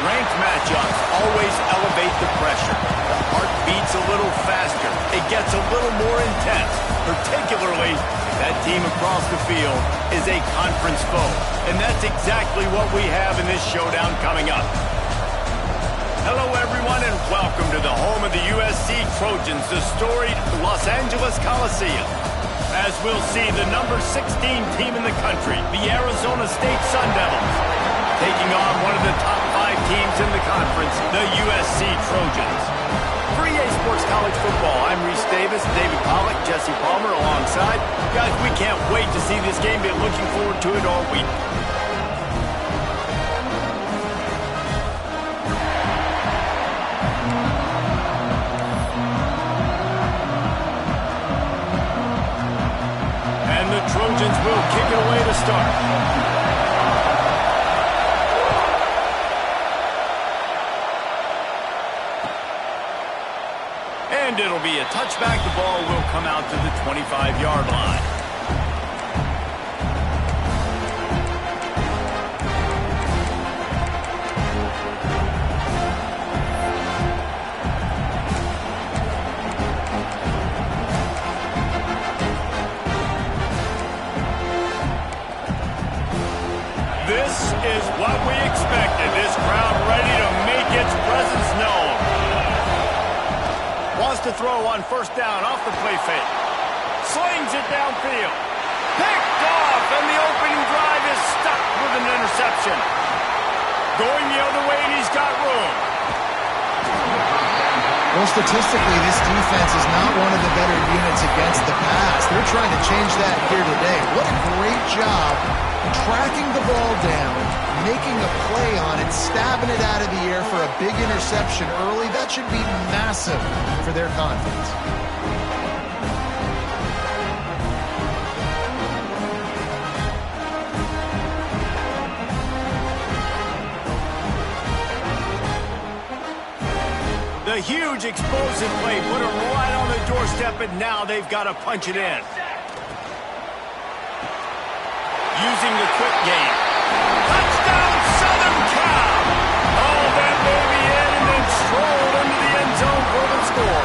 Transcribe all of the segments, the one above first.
Ranked matchups always elevate the pressure. The heart beats a little faster. It gets a little more intense, particularly if that team across the field is a conference foe. And that's exactly what we have in this showdown coming up. Hello, everyone, and welcome to the home of the USC Trojans, the storied Los Angeles Coliseum. As we'll see, the number 16 team in the country, the Arizona State Sun Devils, taking on one of the top 5 teams in the conference, the USC Trojans. For EA Sports College Football, I'm Reese Davis, David Pollack, Jesse Palmer alongside. Guys, we can't wait to see this game. Been looking forward to it all week. And the Trojans will kick it away to start. And it'll be a touchback. The ball will come out to the 25-yard line. This is what we expected. This crowd ready to make its presence known. Wants to throw on first down off the play fake. Slings it downfield. Picked off, and the opening drive is stuck with an interception. Going the other way, and he's got room. Well, statistically, this defense is not one of the better units against the pass. They're trying to change that here today. What a great job tracking the ball down, making a play on it, stabbing it out of the air for a big interception early. That should be massive for their confidence. The huge explosive play put them right on the doorstep, and now they've got to punch it in. Using the quick game. Touchdown, Southern Cal! Oh, that baby in and then strolled into the end zone for the score.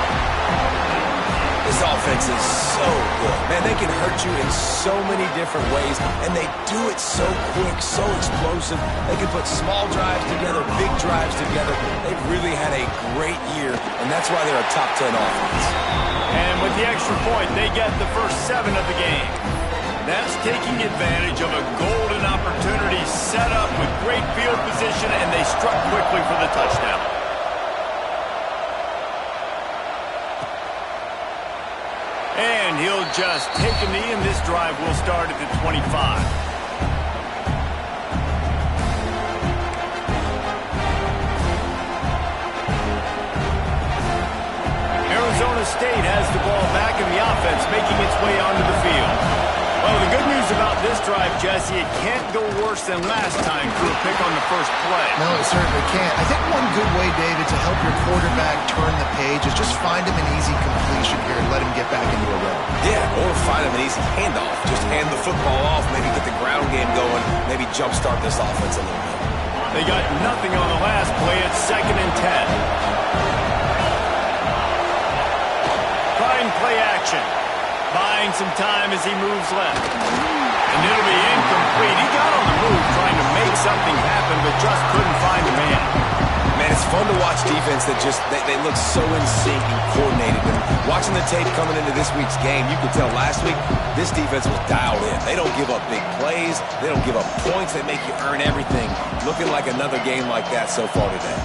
This offense is so good. Man, they can hurt you in so many different ways, and they do it so quick, so explosive. They can put small drives together, big drives together. They've really had a great year, and that's why they're a top 10 offense. And with the extra point, they get the first 7 of the game. That's taking advantage of a golden opportunity set up with great field position, and they struck quickly for the touchdown. And he'll just take a knee, and this drive will start at the 25. Arizona State has the ball back in the offense, making its way onto the field. Well, the good news about this drive, Jesse, it can't go worse than last time through a pick on the first play. No, it certainly can't. I think one good way, David, to help your quarterback turn the page is just find him an easy completion here and let him get back into a rhythm. Yeah, or find him an easy handoff. Just hand the football off, maybe get the ground game going, maybe jumpstart this offense a little bit. They got nothing on the last play. It's 2nd and 10. Trying play action. Buying some time as he moves left. And it'll be incomplete. He got on the move trying to make something happen, but just couldn't find a man. Man, it's fun to watch defense that just, they look so in sync and coordinated. And watching the tape coming into this week's game, you could tell last week this defense was dialed in. They don't give up big plays. They don't give up points. They make you earn everything. Looking like another game like that so far today.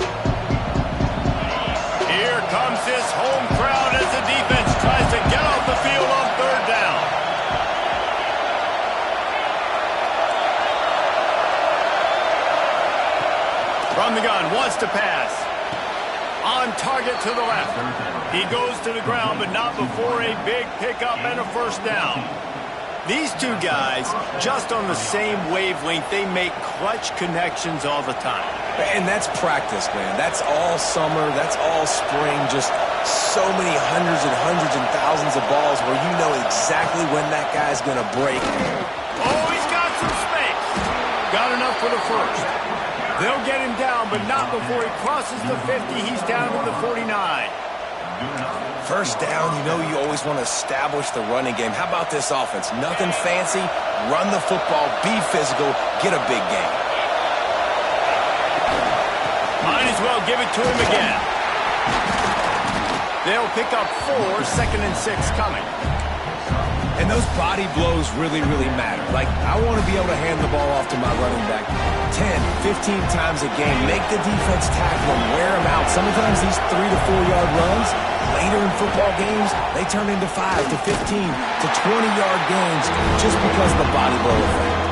Here comes this home crowd as the defense tries to get off the field on third down. From the gun, wants to pass. On target to the left. He goes to the ground, but not before a big pickup and a first down. These two guys, just on the same wavelength, they make clutch connections all the time. And that's practice, man. That's all summer. That's all spring. Just so many hundreds and thousands of balls where you know exactly when that guy's going to break. Oh, he's got some space. Got enough for the first. They'll get him down, but not before he crosses the 50. He's down to the 49. First down, you know you always want to establish the running game. How about this offense? Nothing fancy. Run the football, be physical, get a big gain. Might as well give it to him again. They'll pick up 4, 2nd and 6 coming. And those body blows really matter. Like, I want to be able to hand the ball off to my running back 10, 15 times a game. Make the defense tackle him, wear him out. Sometimes these 3 to 4 yard runs, later in football games, they turn into 5 to 15 to 20-yard gains just because of the body blow effect.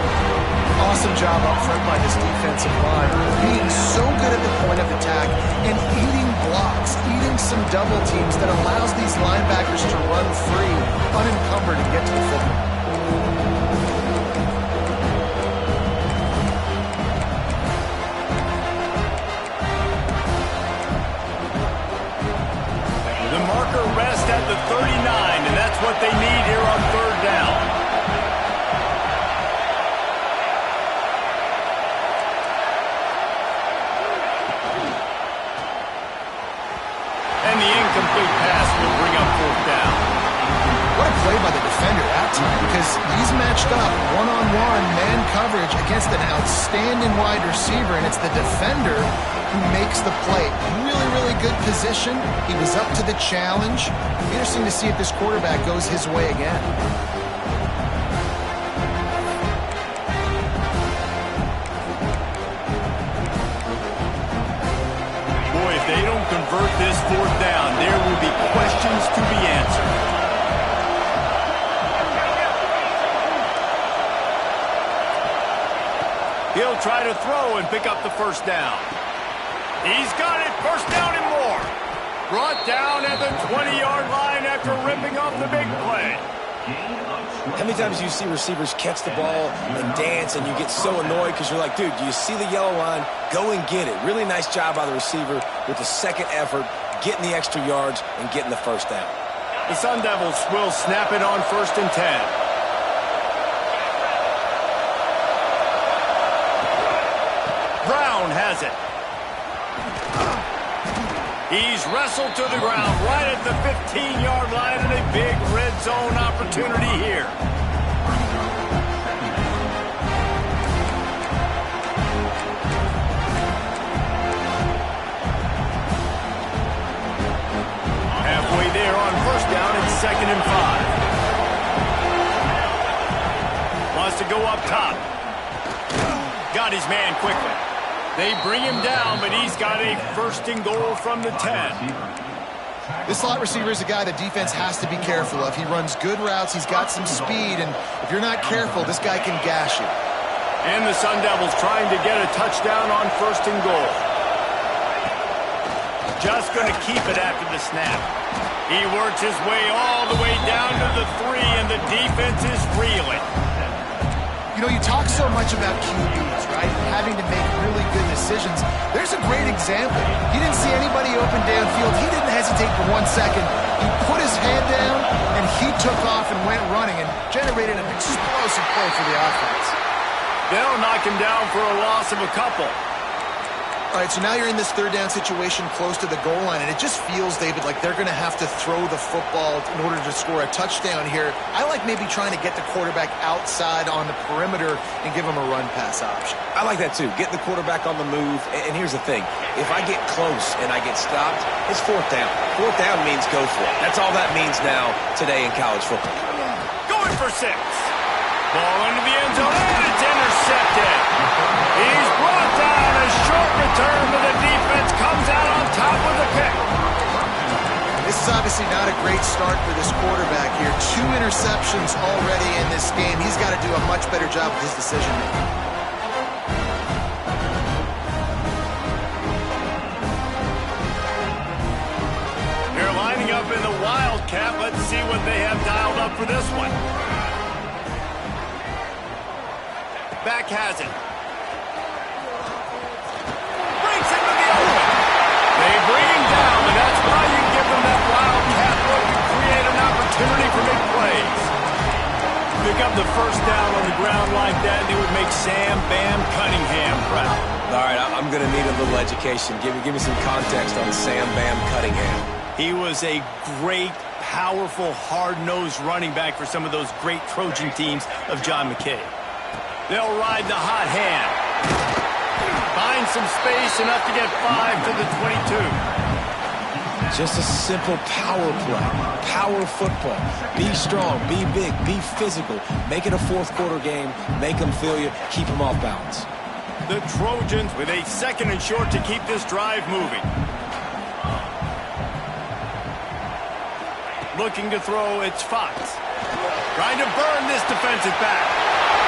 Awesome job up front by this defensive line, being so good at the point of attack and eating blocks, eating some double teams that allows these linebackers to run free, unencumbered, and get to the football. The marker rests at the 39, and that's what they need here on third down. And the incomplete pass will bring up fourth down. What a play by the defender that time, because he's matched up one-on-one man coverage against an outstanding wide receiver, and it's the defender who makes the play. Really good position. He was up to the challenge. Interesting to see if this quarterback goes his way again. If they don't convert this fourth down, there will be questions to be answered. He'll try to throw and pick up the first down. He's got it. First down and more. Brought down at the 20-yard line after ripping off the big play. How many times do you see receivers catch the ball and dance and you get so annoyed because you're like, dude, do you see the yellow line? Go and get it. Really nice job by the receiver with the second effort, getting the extra yards and getting the first down. The Sun Devils will snap it on 1st and 10. Brown has it. He's wrestled to the ground right at the 15-yard line and a big red zone opportunity here. Halfway there on first down and 2nd and 5. Wants to go up top. Got his man quickly. They bring him down, but he's got a 1st and goal from the 10. This slot receiver is a guy the defense has to be careful of. He runs good routes, he's got some speed, and if you're not careful, this guy can gash you. And the Sun Devils trying to get a touchdown on 1st and goal. Just going to keep it after the snap. He works his way all the way down to the 3, and the defense is reeling. You know, you talk so much about QBs, right? Having to make really good decisions. There's a great example. He didn't see anybody open downfield. He didn't hesitate for 1 second. He put his head down, and he took off and went running and generated an explosive play for the offense. They'll knock him down for a loss of a couple. All right, so now you're in this third down situation close to the goal line, and it just feels, David, like they're going to have to throw the football in order to score a touchdown here. I like maybe trying to get the quarterback outside on the perimeter and give him a run-pass option. I like that, too. Get the quarterback on the move. And here's the thing. If I get close and I get stopped, it's fourth down. Fourth down means go for it. That's all that means now today in college football. Going for 6. Ball into the end zone, and it's intercepted. He's brought down. A short return, but the defense comes out on top with the pick. This is obviously not a great start for this quarterback here. 2 interceptions already in this game. He's got to do a much better job with his decision-making. They're lining up in the Wildcat. Let's see what they have dialed up for this one. Back has it. Breaks into the open. They bring him down, and that's why you give them that Wildcat look to create an opportunity for big plays. Pick up the first down on the ground like that, and it would make Sam Bam Cunningham proud. All right, I'm going to need a little education. Give me some context on Sam Bam Cunningham. He was a great, powerful, hard-nosed running back for some of those great Trojan teams of John McKay. They'll ride the hot hand. Find some space, enough to get 5 to the 22. Just a simple power play. Power football. Be strong, be big, be physical. Make it a fourth-quarter game. Make them feel you. Keep them off balance. The Trojans with a 2nd and short to keep this drive moving. Looking to throw, it's Fox. Trying to burn this defensive back.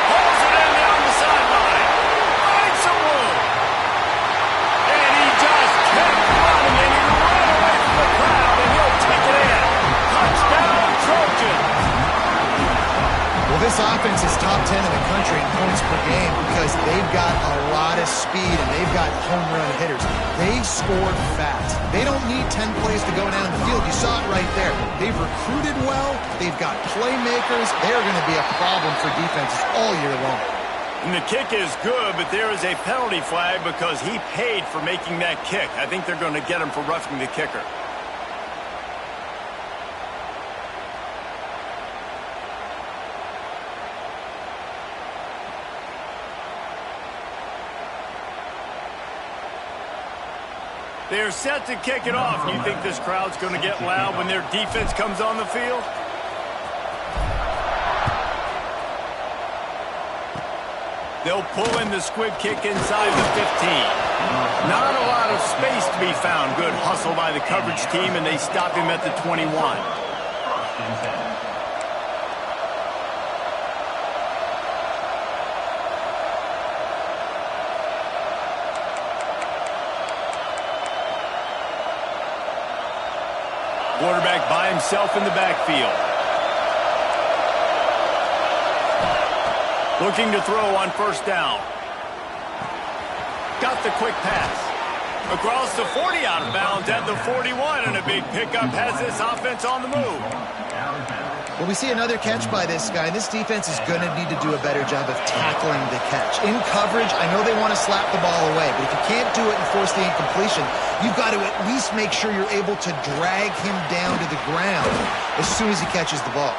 Pulls it in down the sideline. Finds some room. And he just kept running, and he ran away from the crowd, and he'll take it in. Touchdown, Trojans. Well, this offense is top 10 in the country in points per game because they've got a lot of speed and they've got home run hitters. They scored fast. They don't need 10 plays to go down the field. You saw it right there. They've recruited well. They've got playmakers. They're going to be a problem for defenses all year long. And the kick is good, but there is a penalty flag because he paid for making that kick. I think they're going to get him for roughing the kicker. They're set to kick it off. You think this crowd's going to get loud when their defense comes on the field? They'll pull in the squib kick inside the 15. Not a lot of space to be found. Good hustle by the coverage team, and they stop him at the 21. Quarterback by himself in the backfield. Looking to throw on first down. Got the quick pass. Across the 40, out of bounds at the 41, and a big pickup has this offense on the move. Well, we see another catch by this guy. This defense is going to need to do a better job of tackling the catch. In coverage, I know they want to slap the ball away, but if you can't do it and force the incompletion, you've got to at least make sure you're able to drag him down to the ground as soon as he catches the ball.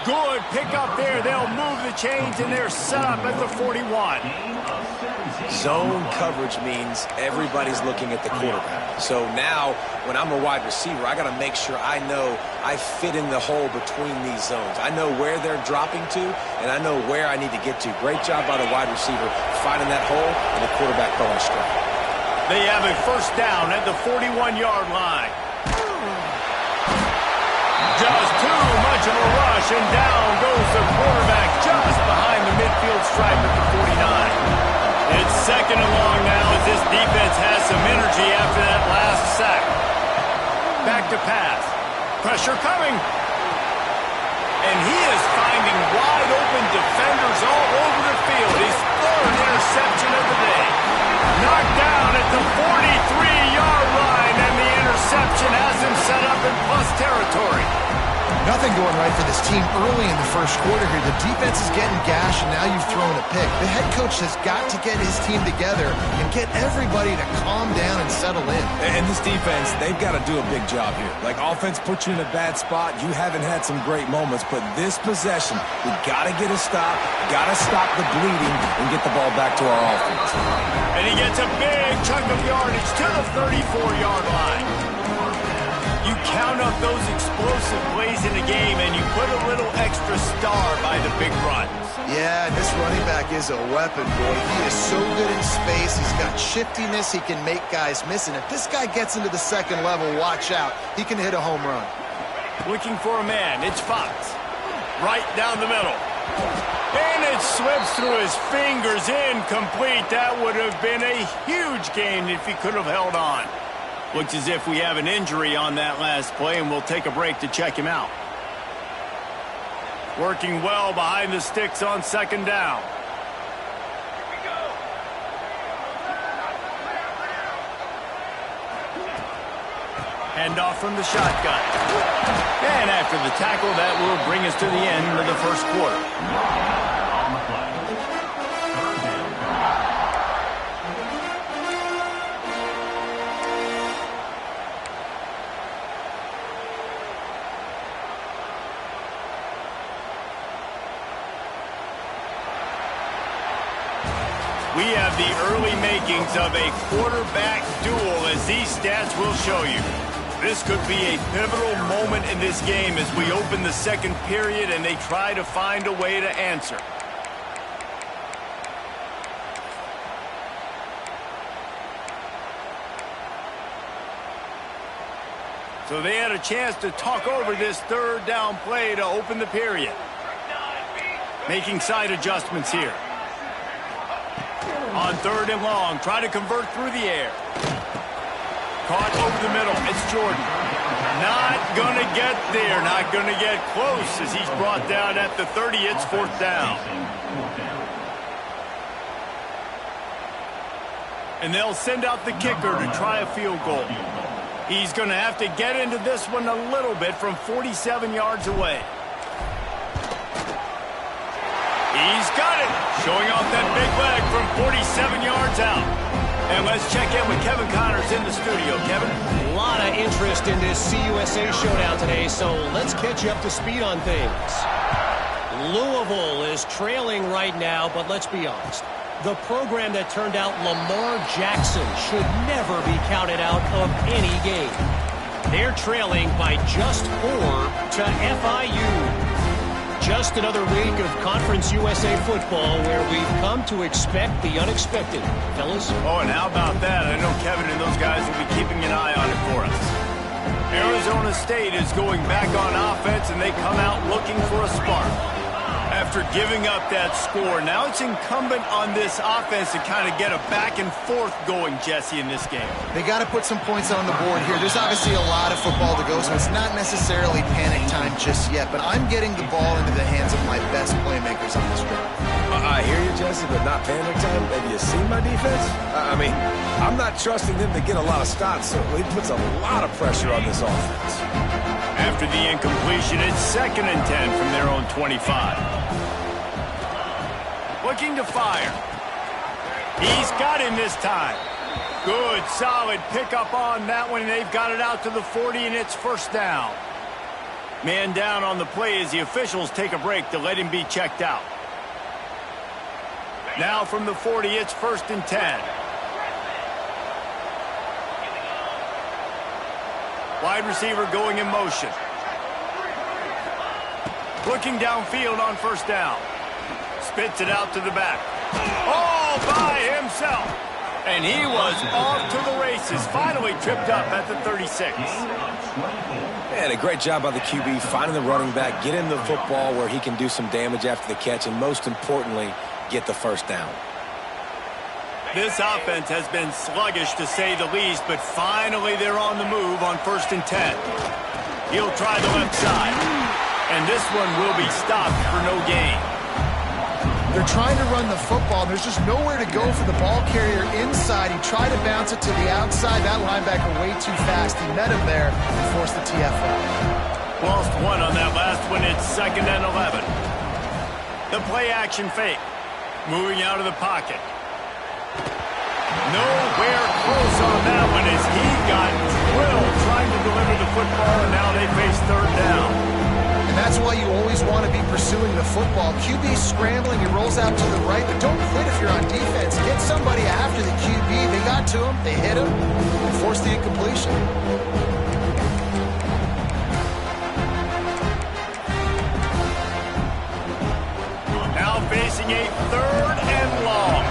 Good pickup there. They'll move the chains, and they're set up at the 41. Zone coverage means everybody's looking at the quarterback. So now, when I'm a wide receiver, I got to make sure I know I fit in the hole between these zones. I know where they're dropping to, and I know where I need to get to. Great job by the wide receiver finding that hole, and the quarterback throwing a strike. They have a first down at the 41-yard line. Just too much of a rush, and down goes the quarterback just behind the midfield stripe at the 49. It's 2nd and long now as this defense has some energy after that last sack. Back to pass. Pressure coming. And he is finding wide open defenders all over the field. His 3rd interception of the day. Knocked down at the 43-yard line, and the interception has him set up in plus territory. No, Nothing going right for this team early in the first quarter here. The defense is getting gashed, and now you've thrown a pick. The head coach has got to get his team together and get everybody to calm down and settle in. And this defense, they've got to do a big job here. Like, offense puts you in a bad spot. You haven't had some great moments, but this possession, we got to get a stop, got to stop the bleeding, and get the ball back to our offense. And he gets a big chunk of yardage to the 34-yard line. You count up those explosive plays in the game, and you put a little extra star by the big run. Yeah, this running back is a weapon, boy. He is so good in space. He's got shiftiness. He can make guys miss. And if this guy gets into the second level, watch out. He can hit a home run. Looking for a man. It's Fox. Right down the middle. And it slips through his fingers, incomplete. That would have been a huge gain if he could have held on. Looks as if we have an injury on that last play, and we'll take a break to check him out. Working well behind the sticks on second down. Handoff from the shotgun. And after the tackle, that will bring us to the end of the first quarter. We have the early makings of a quarterback duel, as these stats will show you. This could be a pivotal moment in this game as we open the second period and they try to find a way to answer. So they had a chance to talk over this third down play to open the period. Making side adjustments here. On third and long, try to convert through the air. Caught over the middle. It's Jordan. Not going to get there. Not going to get close as he's brought down at the 30. It's fourth down. And they'll send out the kicker to try a field goal. He's going to have to get into this one a little bit from 47 yards away. He's got it. Showing off that big leg from 47 yards out. And let's check in with Kevin Connors in the studio. Kevin? A lot of interest in this CUSA showdown today, so let's catch you up to speed on things. Louisville is trailing right now, but let's be honest. The program that turned out Lamar Jackson should never be counted out of any game. They're trailing by just 4 to FIU. Just another week of Conference USA football where we've come to expect the unexpected. Fellas? Oh, and how about that? I know Kevin and those guys will be keeping an eye on it for us. Arizona State is going back on offense, and they come out looking for a spark. After giving up that score, now it's incumbent on this offense to kind of get a back and forth going, Jesse, in this game. They got to put some points on the board here. There's obviously a lot of football to go, so it's not necessarily panic time just yet, but I'm getting the ball into the hands of my best playmakers on this drive. I hear you, Jesse, but not panic time. Have you seen my defense? I mean, I'm not trusting them to get a lot of stops, so he puts a lot of pressure on this offense. After the incompletion, it's 2nd and 10 from their own 25. Looking to fire. He's got him this time. Good, solid pickup on that one. They've got it out to the 40, and it's first down. Man down on the play as the officials take a break to let him be checked out. Now from the 40, it's 1st and 10. Wide receiver going in motion. Looking downfield on first down. Spits it out to the back. All by himself. And he was off to the races. Finally tripped up at the 36. Man, a great job by the QB finding the running back, get him the football where he can do some damage after the catch, and most importantly, get the first down. This offense has been sluggish to say the least, but finally they're on the move on 1st and 10. He'll try the left side. And this one will be stopped for no gain. They're trying to run the football, and there's just nowhere to go for the ball carrier inside. He tried to bounce it to the outside. That linebacker way too fast. He met him there and forced the TFL. Lost one on that last one. It's 2nd and 11. The play action fake. Moving out of the pocket. Nowhere close on that one as he got drilled trying to deliver the football, and now they face 3rd down. And that's why you always want to be pursuing the football. QB scrambling, he rolls out to the right, but don't quit if you're on defense. Get somebody after the QB. They got to him, they hit him, and forced the incompletion. Now facing a 3rd and long.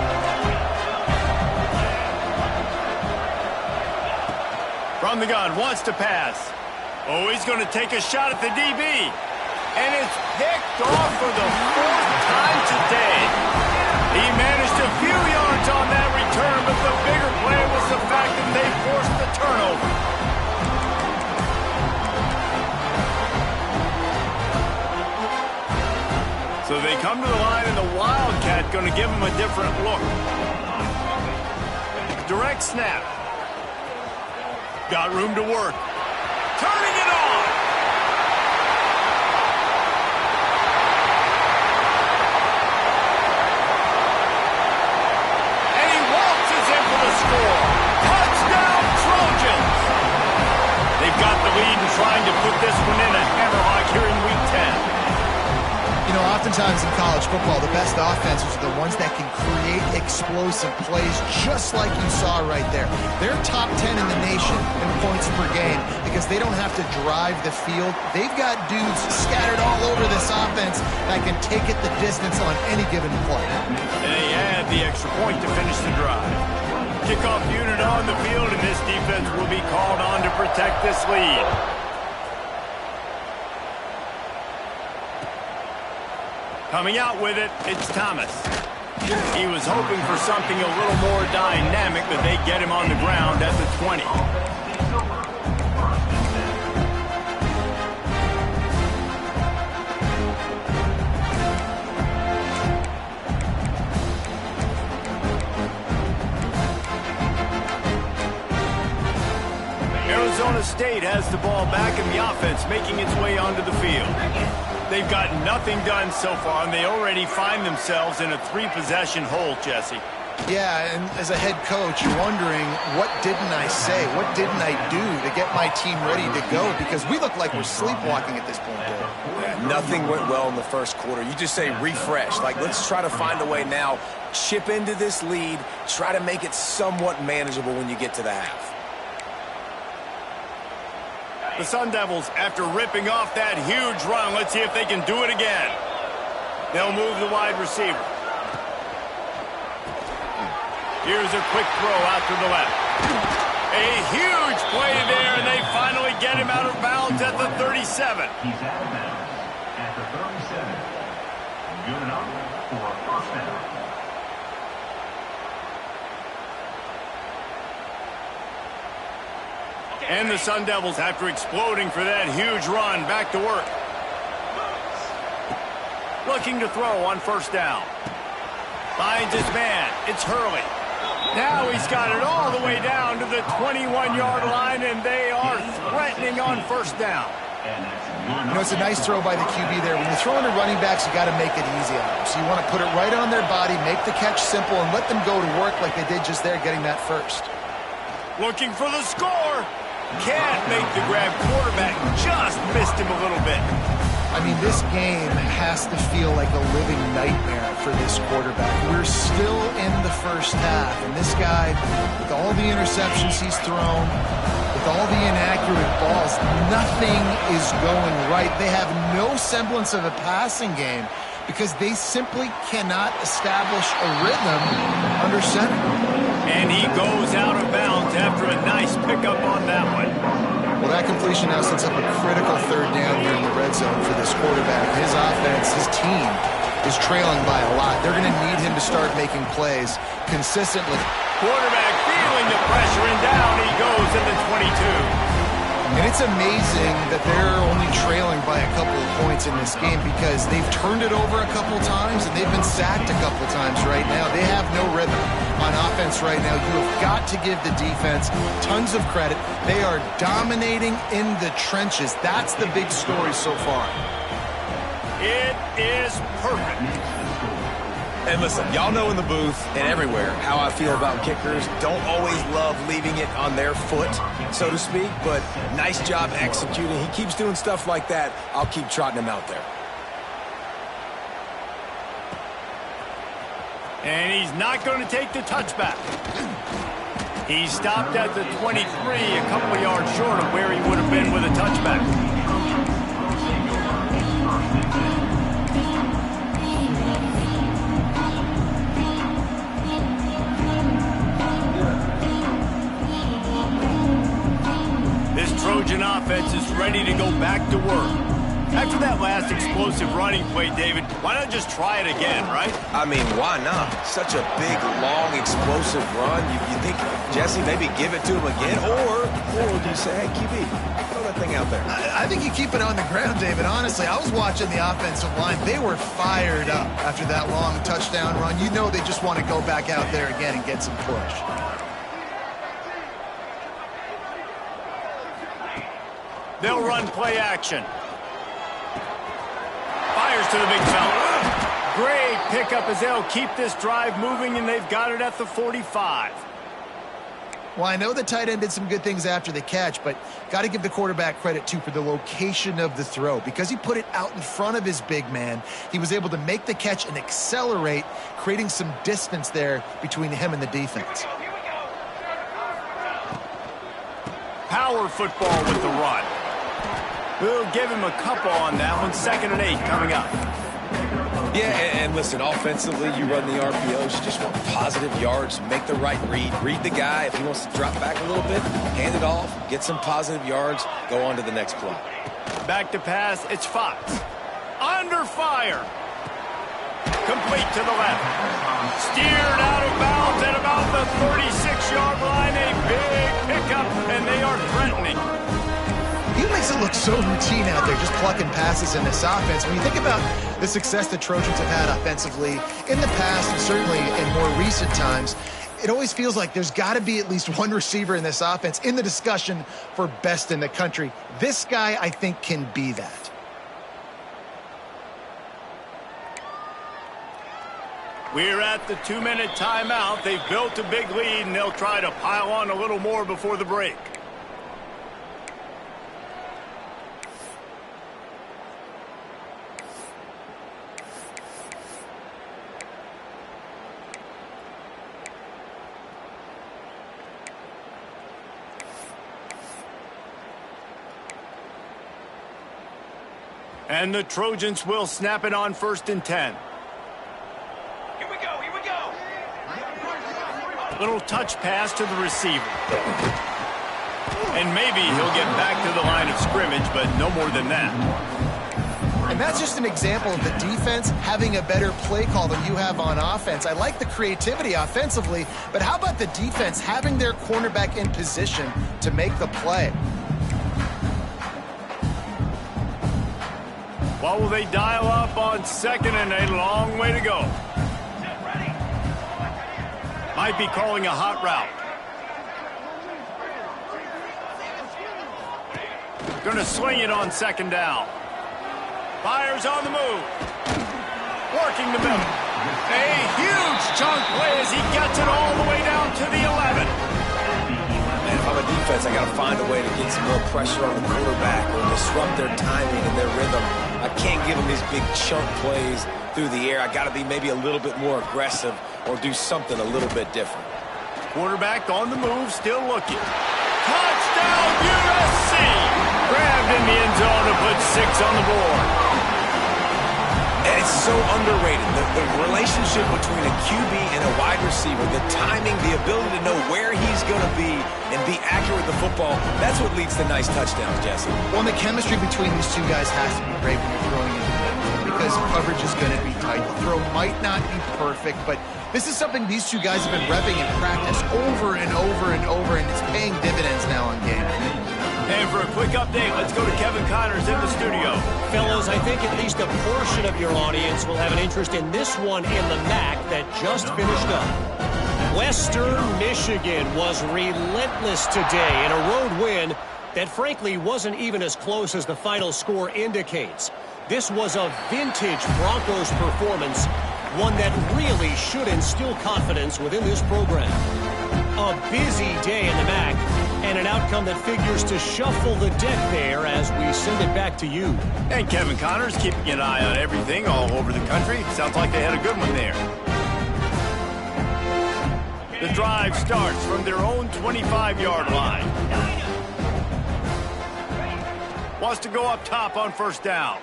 From the gun, wants to pass. Oh, he's going to take a shot at the DB. And it's picked off for the 4th time today. He managed a few yards on that return, but the bigger play was the fact that they forced the turnover. So they come to the line, and the Wildcat going to give them a different look. Direct snap. Got room to work. Turning it on. And he waltzes in for the score. Touchdown, Trojans. They've got the lead and trying to put this one in a hammerlock here in Week 10. You know, oftentimes in college football, the best offenses are the ones that can create explosive plays, just like you saw right there. They're top 10 in the nation in points per game because they don't have to drive the field. They've got dudes scattered all over this offense that can take it the distance on any given play. And they add the extra point to finish the drive. Kickoff unit on the field, and this defense will be called on to protect this lead. Coming out with it, it's Thomas. He was hoping for something a little more dynamic, but they get him on the ground at the 20. Arizona State has the ball back in the offense, making its way onto the field. They've got nothing done so far, and they already find themselves in a 3-possession hole, Jesse. Yeah, and as a head coach, you're wondering, what didn't I say? What didn't I do to get my team ready to go? Because we look like we're sleepwalking at this point, Dave. Yeah, nothing went well in the first quarter. You just say refresh. Like, let's try to find a way now. Chip into this lead. Try to make it somewhat manageable when you get to the half. The Sun Devils, after ripping off that huge run, let's see if they can do it again. They'll move the wide receiver. Here's a quick throw out to the left. A huge play there, and they finally get him out of bounds at the 37. He's out of bounds at the 37. Good enough for a 1st down. And the Sun Devils, after exploding for that huge run, back to work. Looking to throw on 1st down. Finds his man. It's Hurley. Now he's got it all the way down to the 21-yard line, and they are threatening on 1st down. You know, it's a nice throw by the QB there. When you're throwing to running backs, you got to make it easy on them. So you want to put it right on their body, make the catch simple, and let them go to work like they did just there, getting that first. Looking for the score. Can't make the grab. Quarterback just missed him a little bit. I mean, this game has to feel like a living nightmare for this quarterback. We're still in the first half, and this guy, with all the interceptions he's thrown, with all the inaccurate balls, nothing is going right. They have no semblance of a passing game because they simply cannot establish a rhythm under center. And he goes out of bounds after a nice pickup on that one. Well, that completion now sets up a critical 3rd down here in the red zone for this quarterback. His offense, his team, is trailing by a lot. They're going to need him to start making plays consistently. Quarterback feeling the pressure, and down he goes at the 22. And it's amazing that they're only trailing by a couple of points in this game because they've turned it over a couple times and they've been sacked a couple times right now. They have no rhythm on offense. offense right now, you have got to give the defense tons of credit. They are dominating in the trenches. That's the big story so far. It is perfect. And listen, y'all know in the booth and everywhere how I feel about kickers. Don't always love leaving it on their foot, so to speak, but nice job executing. He keeps doing stuff like that. I'll keep trotting him out there. And he's not going to take the touchback. He stopped at the 23, a couple yards short of where he would have been with a touchback. This Trojan offense is ready to go back to work. After that last explosive running play, David, why not just try it again, right? I mean, why not? Such a big, long, explosive run. You think, Jesse, maybe give it to him again? Or do you say, hey, QB, throw that thing out there? I think you keep it on the ground, David. Honestly, I was watching the offensive line. They were fired up after that long touchdown run. You know they just want to go back out there again and get some push. They'll run play action. Fires to the big fella. Great pickup as they'll keep this drive moving, and they've got it at the 45. Well, I know the tight end did some good things after the catch, but got to give the quarterback credit, too, for the location of the throw. Because he put it out in front of his big man, he was able to make the catch and accelerate, creating some distance there between him and the defense. Power football with the run. We'll give him a couple on that one. 2nd and 8 coming up. Yeah, and listen, offensively, you run the RPOs. You just want positive yards, make the right read. Read the guy. If he wants to drop back a little bit, hand it off, get some positive yards, go on to the next play. Back to pass, it's Fox. Under fire. Complete to the left. Steered out of bounds at about the 36-yard line. A big pickup, and they are threatening. He makes it look so routine out there, just plucking passes in this offense. When you think about the success the Trojans have had offensively in the past, and certainly in more recent times, it always feels like there's got to be at least one receiver in this offense in the discussion for best in the country. This guy, I think, can be that. We're at the 2-minute timeout. They've built a big lead, and they'll try to pile on a little more before the break. And the Trojans will snap it on 1st and 10. Here we go. Little touch pass to the receiver. And maybe he'll get back to the line of scrimmage, but no more than that. And that's just an example of the defense having a better play call than you have on offense. I like the creativity offensively, but how about the defense having their cornerback in position to make the play? What will they dial up on 2nd and a long way to go? Might be calling a hot route. Gonna swing it on 2nd down. Fires on the move. Working the middle. A huge chunk play as he gets it all the way down to the 11. And if I'm a defense, I got to find a way to get some more pressure on the quarterback or disrupt their timing and their rhythm. I can't give them these big chunk plays through the air. I got to be maybe a little bit more aggressive or do something a little bit different. Quarterback on the move, still looking. Touchdown USC! Grabbed in the end zone to put 6 on the board. And it's so underrated. The relationship between a QB and a wide receiver, the timing, the ability to know where he's going to be and be accurate with the football, that's what leads to nice touchdowns, Jesse. Well, and the chemistry between these two guys has to be great when you're throwing in the middle because coverage is going to be tight. The throw might not be perfect, but this is something these two guys have been repping in practice over and over and over, and it's paying dividends now on game. And for a quick update, let's go to Kevin Connors in the studio. Fellas, I think at least a portion of your audience will have an interest in this one in the MAC that just finished up. Western Michigan was relentless today in a road win that frankly wasn't even as close as the final score indicates. This was a vintage Broncos performance, one that really should instill confidence within this program. A busy day in the MAC, and an outcome that figures to shuffle the deck there as we send it back to you. And Kevin Connors keeping an eye on everything all over the country. Sounds like they had a good one there. The drive starts from their own 25-yard line. Wants to go up top on first down.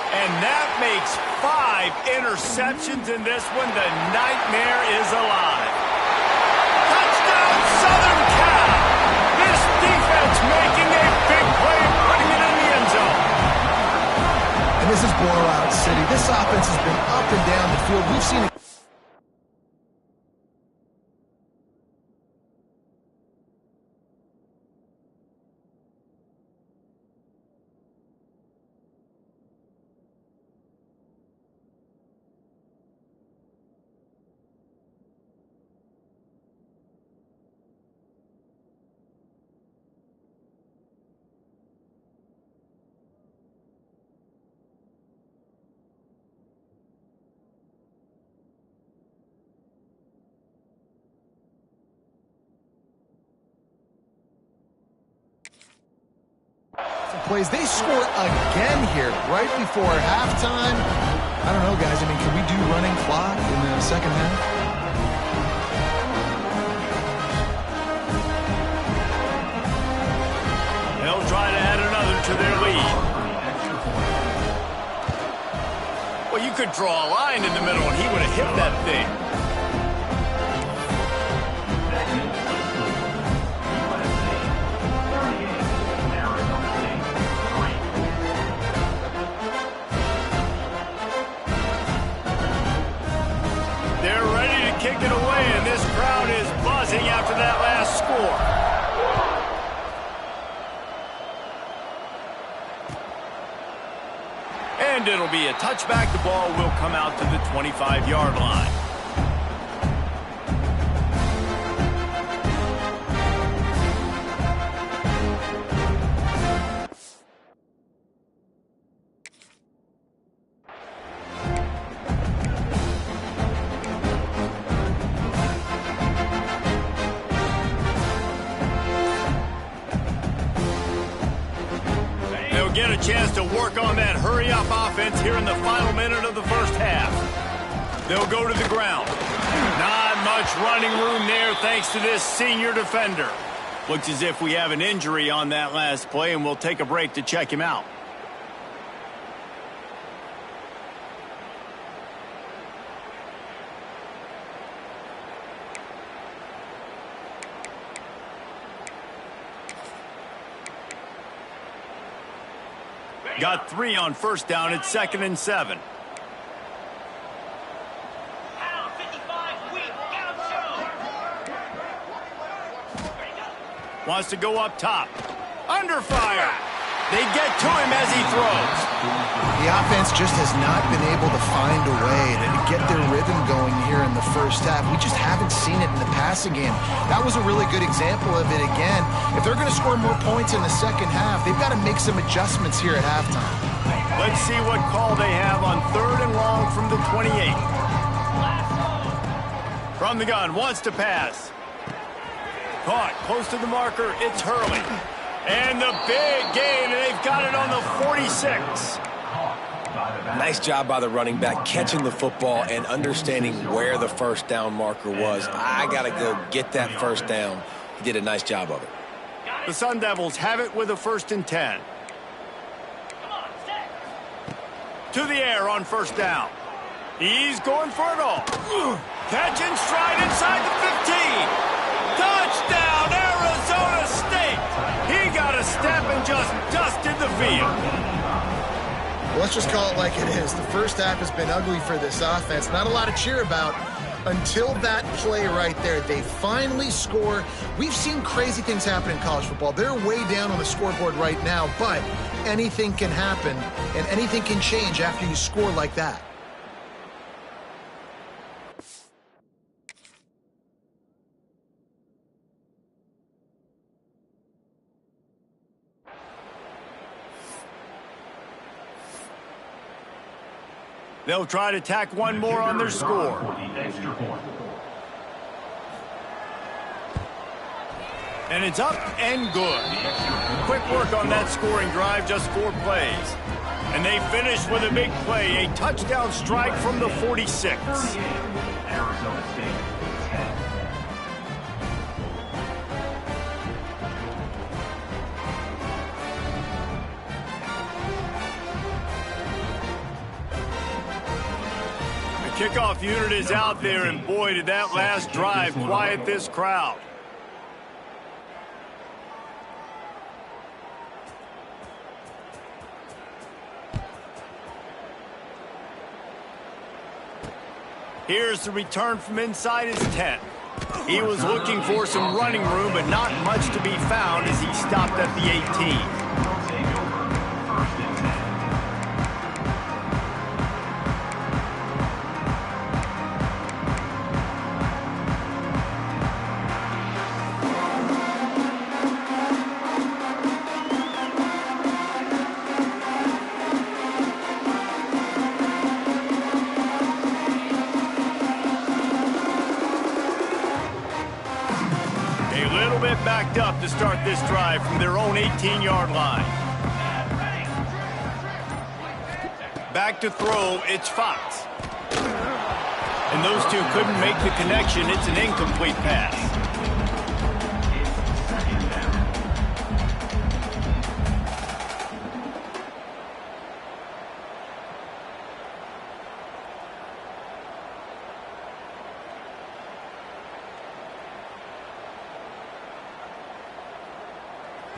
And that makes 5 interceptions in this one. The nightmare is alive. Touchdown, Southern Cal! This defense making a big play, putting it in the end zone. And this is blowout city. This offense has been up and down the field. We've seen it. Plays. They score again here right before halftime. I don't know, guys. I mean, can we do running clock in the second half? They'll try to add another to their lead. Well, you could draw a line in the middle and he would have hit that thing. Kick it away, and this crowd is buzzing after that last score. And it'll be a touchback. The ball will come out to the 25-yard line. Get a chance to work on that hurry-up offense here in the final minute of the first half. They'll go to the ground. Not much running room there thanks to this senior defender. Looks as if we have an injury on that last play, and we'll take a break to check him out. Got 3 on first down. It's 2nd and 7. Wants to go up top. Under fire. They get to him as he throws. The offense just has not been able to find a way to get their rhythm going here in the first half. We just haven't seen it in the passing game. That was a really good example of it again. If they're going to score more points in the second half, they've got to make some adjustments here at halftime. Let's see what call they have on 3rd and long from the 28. From the gun, wants to pass. Caught close to the marker. It's Hurley. And the big gain, and they've got it on the 46. Nice job by the running back, catching the football and understanding where the first down marker was. I got to go get that first down. He did a nice job of it. The Sun Devils have it with a 1st and 10. To the air on first down. He's going for it all. Catch and stride inside the 15. Touchdown, Arizona State. He got a step and just dusted the field. Well, let's just call it like it is. The first half has been ugly for this offense. Not a lot to cheer about until that play right there. They finally score. We've seen crazy things happen in college football. They're way down on the scoreboard right now, but anything can happen, and anything can change after you score like that. They'll try to tack one more on their score. And it's up and good. Quick work on that scoring drive, just 4 plays. And they finish with a big play, a touchdown strike from the 46. Arizona State, 10. The kickoff unit is out there, and boy, did that last drive quiet this crowd. Here's the return from inside his tent. He was looking for some running room, but not much to be found as he stopped at the 18. Backed up to start this drive from their own 18-yard line. Back to throw, it's Fox. And those two couldn't make the connection. It's an incomplete pass.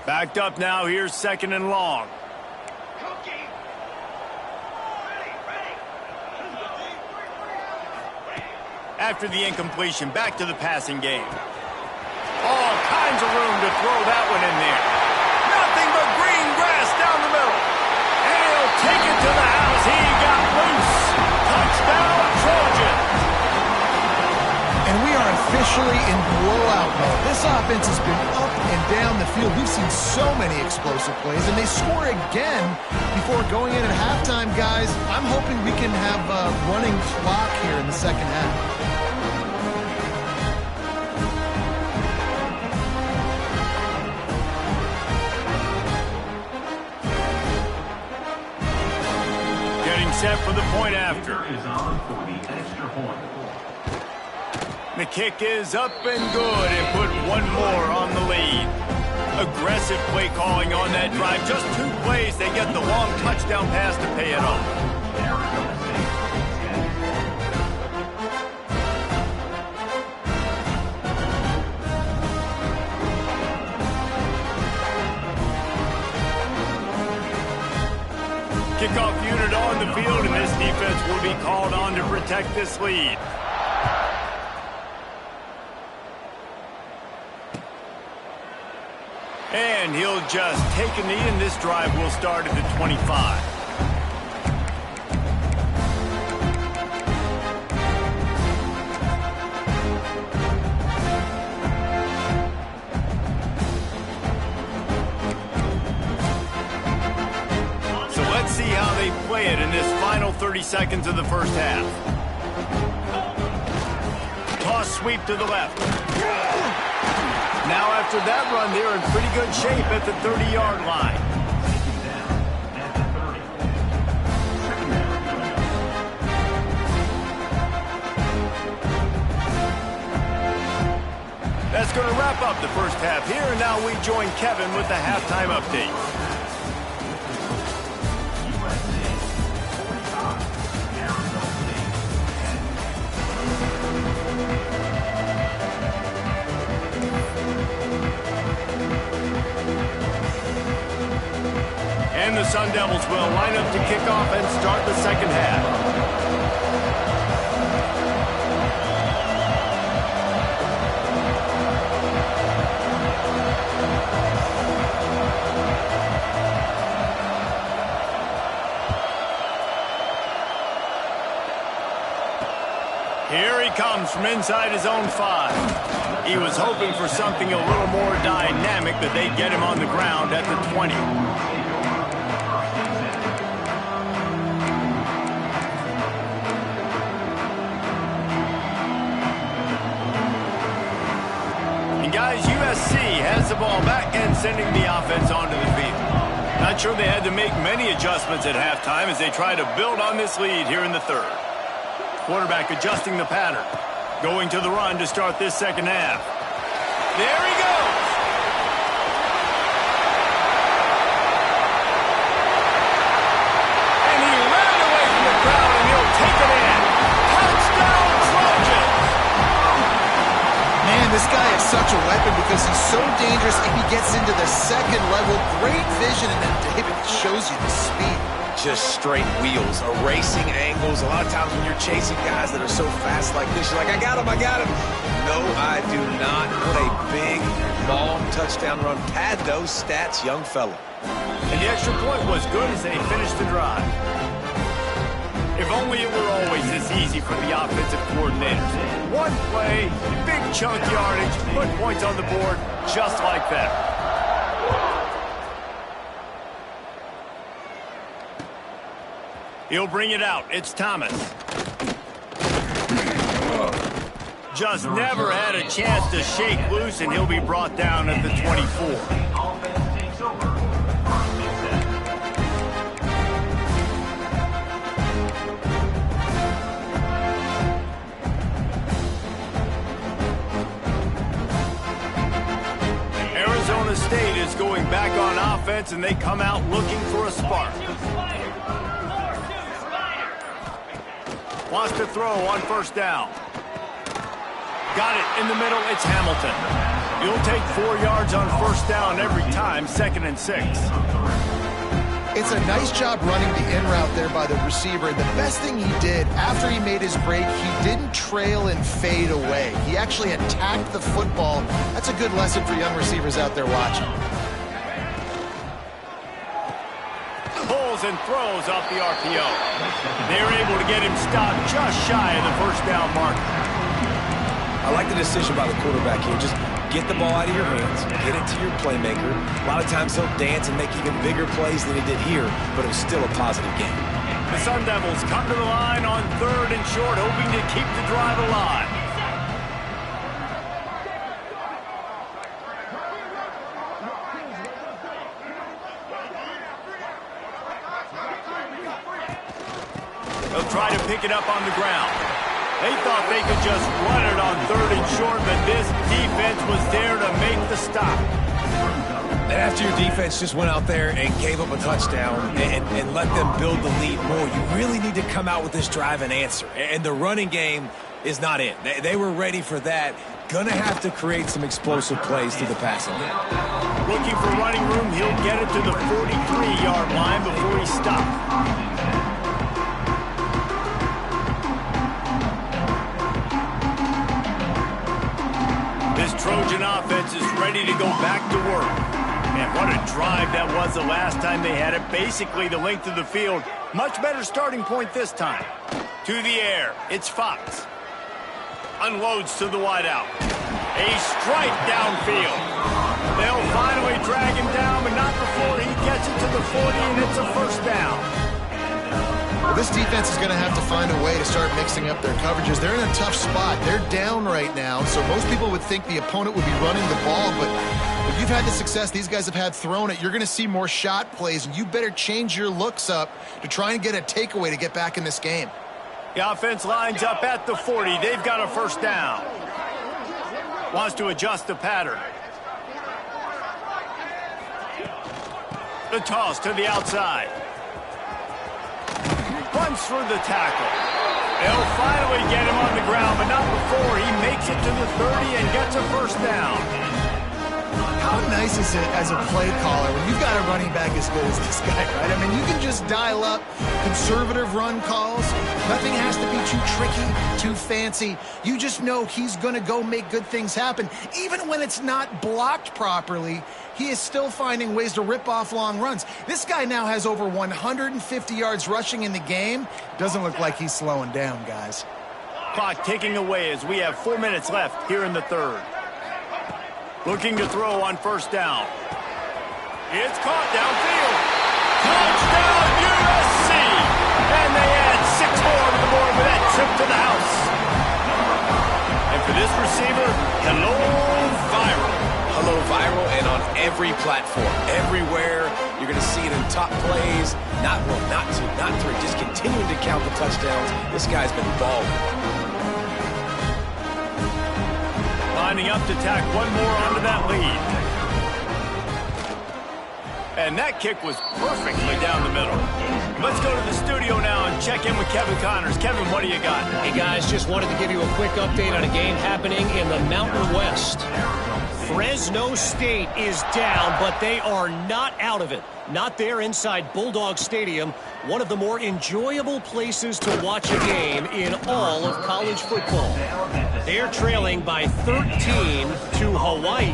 Backed up now, here's 2nd and long. After the incompletion, back to the passing game. All kinds of room to throw that one in there. Nothing but green grass down the middle. And he'll take it to the house. He got loose. Touchdown, Trojans. And we are officially in blowout mode. This offense has been up and down the field. We've seen so many explosive plays, and they score again before going in at halftime, guys. I'm hoping we can have a running clock here in the second half. Getting set for the point after. Is on for the extra point. The kick is up and good and put one more on the lead. Aggressive play calling on that drive. Just 2 plays, they get the long touchdown pass to pay it off. Arizona State, 10. Kickoff unit on the field, and this defense will be called on to protect this lead. And he'll just take a knee, and this drive will start at the 25. So let's see how they play it in this final 30 seconds of the first half. Toss sweep to the left. Now after that run, they're in pretty good shape at the 30-yard line. That's going to wrap up the first half here, and now we join Kevin with the halftime update. And the Sun Devils will line up to kick off and start the second half. Here he comes from inside his own 5. He was hoping for something a little more dynamic, but they get him on the ground at the 20. And guys, USC has the ball back and sending the offense onto the field. Not sure they had to make many adjustments at halftime as they try to build on this lead here in the third. Quarterback adjusting the pattern. Going to the run to start this second half. There he goes. And he ran away from the crowd, and he'll take it in. Touchdown, Trojans! Man, this guy is such a weapon because he's so dangerous and he gets into the second level. Great vision, and then David shows you the speed. Just straight wheels, erasing angles. A lot of times when you're chasing guys that are so fast like this, you're like, I got him, I got him. No, I do not. What a big, long touchdown run. Pad those stats, young fella. And the extra point was good as they finished the drive. If only it were always this easy for the offensive coordinators. One play, big chunk yardage, put points on the board just like that. He'll bring it out. It's Thomas. Just never had a chance to shake loose, and he'll be brought down at the 24. Offense takes over. Arizona State is going back on offense, and they come out looking for a spark. Wants to throw on first down. Got it in the middle. It's Hamilton. You'll take 4 yards on first down every time, 2nd and 6. It's a nice job running the in route there by the receiver. And the best thing he did after he made his break, he didn't trail and fade away. He actually attacked the football. That's a good lesson for young receivers out there watching. Pulls and throws off the RPO. They're able to get him stopped just shy of the first down marker. I like the decision by the quarterback here. Just get the ball out of your hands, get it to your playmaker. A lot of times he'll dance and make even bigger plays than he did here, but it was still a positive game. The Sun Devils come to the line on 3rd and short, hoping to keep the drive alive. They'll try to pick it up on the ground. They thought they could just run it on 3rd and short, but this defense was there to make the stop. And after your defense just went out there and gave up a touchdown and let them build the lead more, you really need to come out with this drive and answer. And the running game is not it. They were ready for that. Gonna have to create some explosive plays through the passing game. Looking for running room, he'll get it to the 43-yard line before he stops. This Trojan offense is ready to go back to work. Man, what a drive that was the last time they had it. Basically the length of the field. Much better starting point this time. To the air, it's Fox. Unloads to the wideout. A strike downfield. They'll finally drag him down, but not before he gets it to the 40, and it's a first down. Well, this defense is going to have to find a way to start mixing up their coverages. They're in a tough spot. They're down right now, so most people would think the opponent would be running the ball, but if you've had the success these guys have had throwing it, you're going to see more shot plays, and you better change your looks up to try and get a takeaway to get back in this game. The offense lines up at the 40. They've got a first down. Wants to adjust the pattern. The toss to the outside. Runs through the tackle. They'll finally get him on the ground, but not before he makes it to the 30 and gets a first down. How nice is it as a play caller when you've got a running back as good as this guy, right? I mean, you can just dial up conservative run calls. Nothing has to be too tricky, too fancy. You just know he's going to go make good things happen. Even when it's not blocked properly, he is still finding ways to rip off long runs. This guy now has over 150 yards rushing in the game. Doesn't look like he's slowing down, guys. Clock ticking away as we have 4 minutes left here in the third. Looking to throw on first down. It's caught downfield. Touchdown, USC! And they add 6 more to the board with that trip to the house. And for this receiver, hello, viral. a little viral and on every platform. Everywhere, you're going to see it in top plays. Not one, not two, not three. Just continuing to count the touchdowns. This guy's been balling. Lining up to tack one more onto that lead. And that kick was perfectly down the middle. Let's go to the studio now and check in with Kevin Connors. Kevin, what do you got? Hey, guys, just wanted to give you a quick update on a game happening in the Mountain West. Fresno State is down, but they are not out of it. Not there inside Bulldog Stadium, one of the more enjoyable places to watch a game in all of college football. They're trailing by 13 to Hawaii.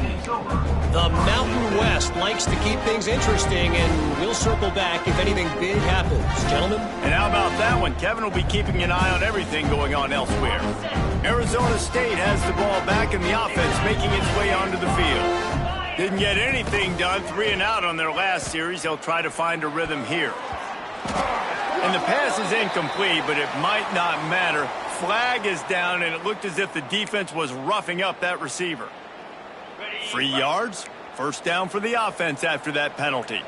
The Mountain West likes to keep things interesting, and we'll circle back if anything big happens. Gentlemen? And how about that one? Kevin will be keeping an eye on everything going on elsewhere. Arizona State has the ball back in the offense, making its way onto the field. Didn't get anything done, 3 and out on their last series. They'll try to find a rhythm here. And the pass is incomplete, but it might not matter. Flag is down, and it looked as if the defense was roughing up that receiver. 3 yards, first down for the offense after that penalty.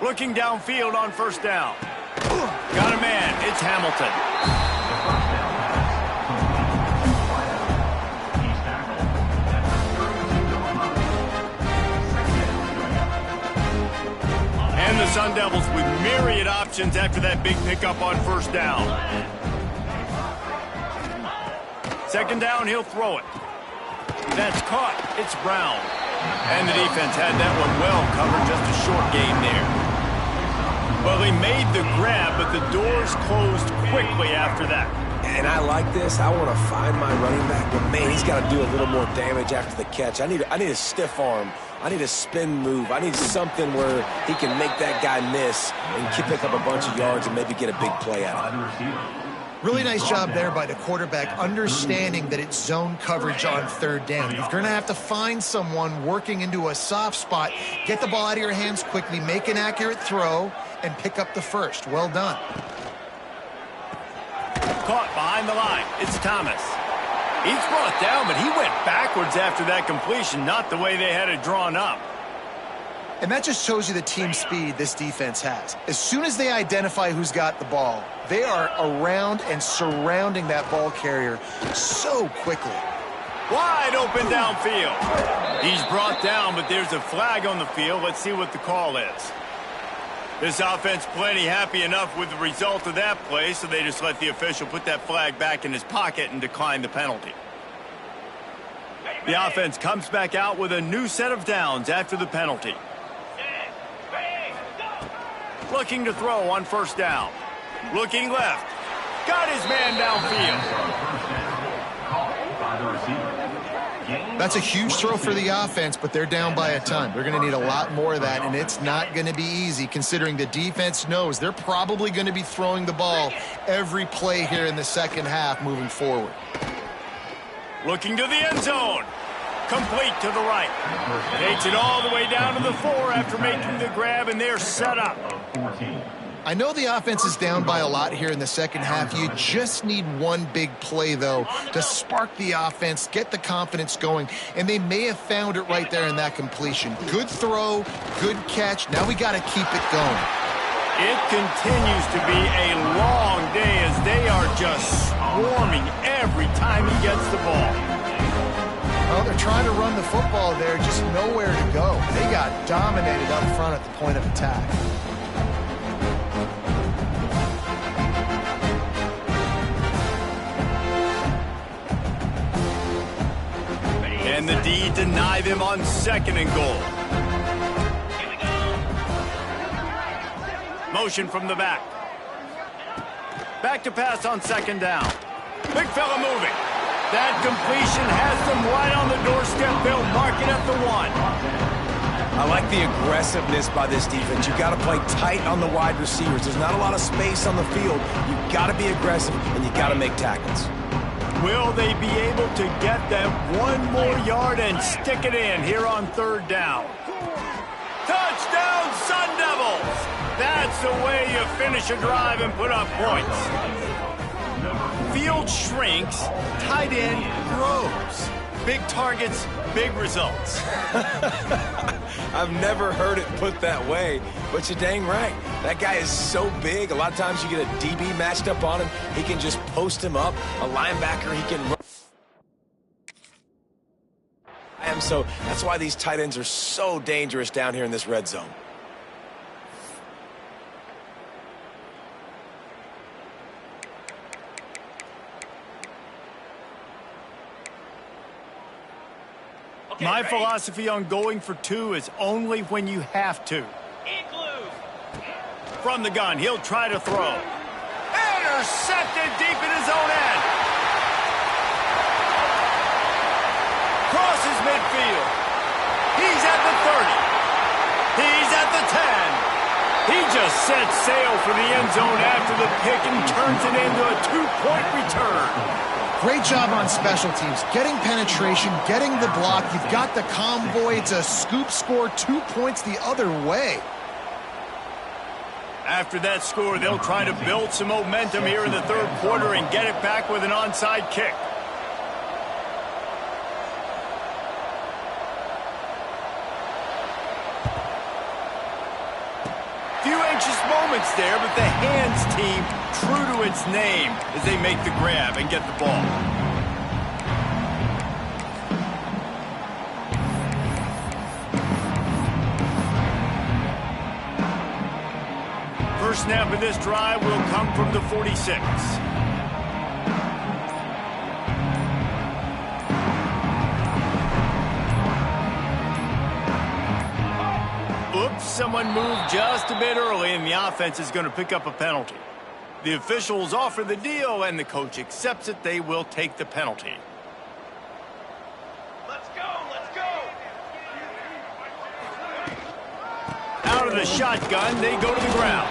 Looking downfield on first down. Got a man, it's Hamilton. And the Sun Devils with myriad options after that big pickup on first down. Second down, he'll throw it. That's caught. It's Brown. And the defense had that one well covered, just a short gain there. Well, they made the grab, but the doors closed quickly after that. And I like this. I want to find my running back, but man, he's got to do a little more damage after the catch. I need a stiff arm. I need a spin move. I need something where he can make that guy miss and pick up a bunch of yards and maybe get a big play out of it. Really nice job there by the quarterback, understanding that it's zone coverage on third down. You're going to have to find someone working into a soft spot, get the ball out of your hands quickly, make an accurate throw, and pick up the first. Well done. Caught behind the line. It's Thomas. He's brought down, but he went backwards after that completion, not the way they had it drawn up. And that just shows you the team speed this defense has. As soon as they identify who's got the ball, they are around and surrounding that ball carrier so quickly. Wide open downfield. He's brought down, but there's a flag on the field. Let's see what the call is. This offense plenty happy enough with the result of that play, so they just let the official put that flag back in his pocket and decline the penalty. The offense comes back out with a new set of downs after the penalty. Looking to throw on first down. Looking left. Got his man downfield. That's a huge throw for the offense, but they're down by a ton. They're going to need a lot more of that, and it's not going to be easy considering the defense knows they're probably going to be throwing the ball every play here in the second half moving forward. Looking to the end zone. Complete to the right. Takes it all the way down to the 4 after making the grab, and they're set up. I know the offense is down by a lot here in the second half. You just need one big play, though, to spark the offense, get the confidence going, and they may have found it right there in that completion. Good throw, good catch. Now we got to keep it going. It continues to be a long day as they are just swarming every time he gets the ball. Well, they're trying to run the football there, just nowhere to go. They got dominated up front at the point of attack. And the D deny them on second and goal. Motion from the back. Back to pass on second down. Big fella moving. That completion has them right on the doorstep. They'll mark it at the 1. I like the aggressiveness by this defense. You got to play tight on the wide receivers. There's not a lot of space on the field. You got to be aggressive, and you got to make tackles. Will they be able to get that one more yard and stick it in here on third down? Touchdown, Sun Devils! That's the way you finish a drive and put up points. Field shrinks, tight end grows. Big targets, big results. I've never heard it put that way, but you're dang right. That guy is so big. A lot of times you get a DB matched up on him. He can just post him up. A linebacker, he can run. So that's why these tight ends are so dangerous down here in this red zone. My philosophy on going for two is only when you have to. From the gun, he'll try to throw. Intercepted deep in his own end. Crosses midfield. He's at the 30. He's at the 10. He just sets sail for the end zone after the pick and turns it into a 2-point return. Great job on special teams, getting penetration, getting the block. You've got the convoy. It's a scoop score, 2 points the other way. After that score, they'll try to build some momentum here in the third quarter and get it back with an onside kick. Few anxious moments there, but the hands team true to its name as they make the grab and get the ball. First snap of this drive will come from the 46. Oops, someone moved just a bit early, and the offense is going to pick up a penalty. The officials offer the deal, and the coach accepts it. They will take the penalty. Let's go, let's go! Out of the shotgun, they go to the ground.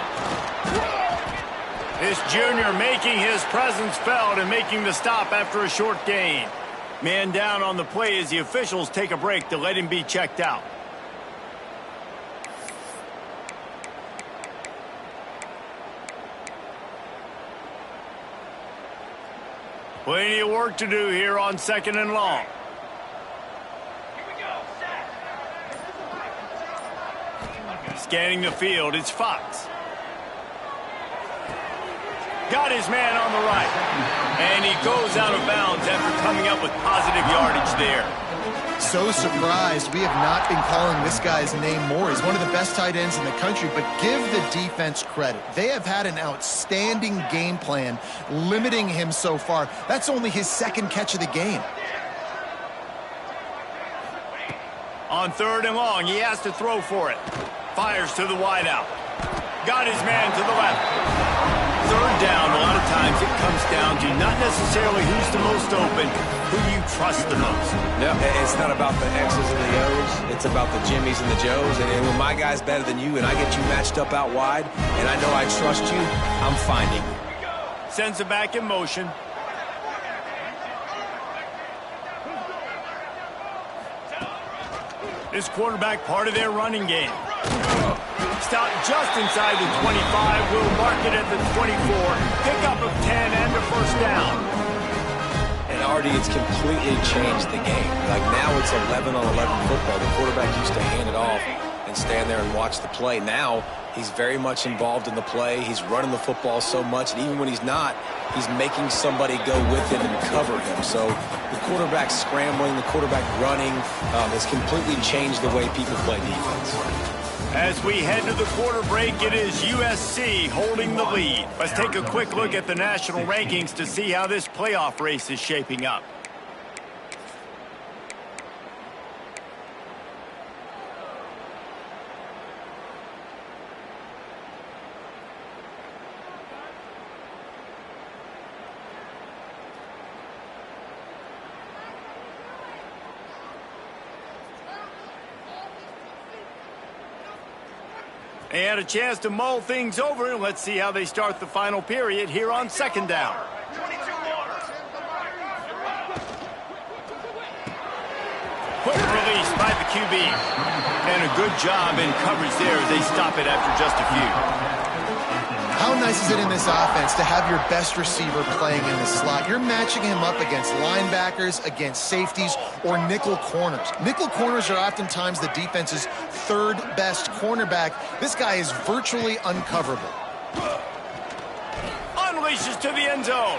This junior making his presence felt and making the stop after a short gain. Man down on the play as the officials take a break to let him be checked out. Plenty of work to do here on 2nd and long. Here we go, set! Scanning the field, it's Fox. Got his man on the right. And he goes out of bounds after coming up with positive yardage there. So surprised we have not been calling this guy's name more. He's one of the best tight ends in the country, but give the defense credit. They have had an outstanding game plan limiting him so far. That's only his second catch of the game. On 3rd and long, he has to throw for it. Fires to the wideout. Got his man to the left. 3rd down, a lot of times it comes down to not necessarily who's the most open, who you trust the most. No, it's not about the X's and the O's. It's about the Jimmies and the Joes. And when my guy's better than you and I get you matched up out wide and I know I trust you, I'm finding you. Sends it back in motion. This quarterback part of their running game. Stopped just inside the 25. Will mark it at the 24. Pickup of 10 and a first down. And already it's completely changed the game. Like now it's 11-on-11 football. The quarterback used to hand it off and stand there and watch the play. Now he's very much involved in the play. He's running the football so much, and even when he's not, he's making somebody go with him and cover him. So the quarterback scrambling, the quarterback running has completely changed the way people play defense. As we head to the quarter break, it is USC holding the lead. Let's take a quick look at the national rankings to see how this playoff race is shaping up. They had a chance to mull things over. Let's see how they start the final period here on 2nd down. Quick release by the QB. And a good job in coverage there as they stop it after just a few. How nice is it in this offense to have your best receiver playing in the slot? You're matching him up against linebackers, against safeties, or nickel corners. Nickel corners are oftentimes the defense's third best cornerback. This guy is virtually uncoverable. Unleashes to the end zone.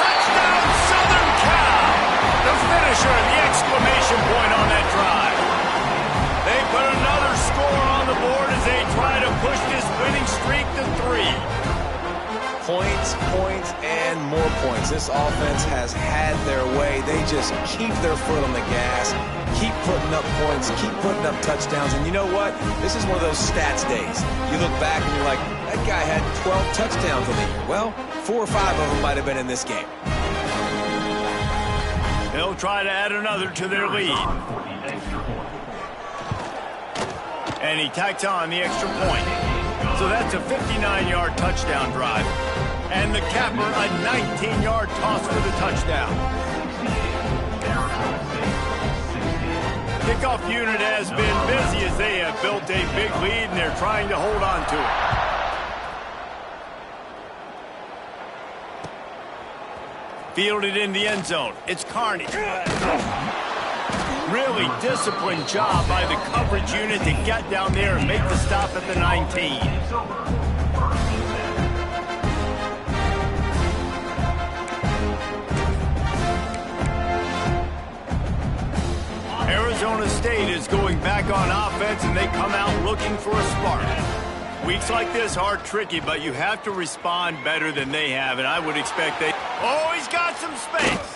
Touchdown, Southern Cal! The finisher, the exclamation point on that drive. They put another score on the board as they try to push this winning streak to 3. Points, points, and more points. This offense has had their way. They just keep their foot on the gas, keep putting up points, keep putting up touchdowns. And you know what? This is one of those stats days. You look back and you're like, that guy had 12 touchdowns in the year. Well, 4 or 5 of them might have been in this game. They'll try to add another to their lead. And he tacks on the extra point. So that's a 59-yard touchdown drive. And the capper, a 19-yard toss for the touchdown. Kickoff unit has been busy as they have built a big lead, and they're trying to hold on to it. Fielded in the end zone. It's Carney. Really disciplined job by the coverage unit to get down there and make the stop at the 19. Arizona State is going back on offense, and they come out looking for a spark. Weeks like this are tricky, but you have to respond better than they have, and I would expect they... Oh, he's got some space.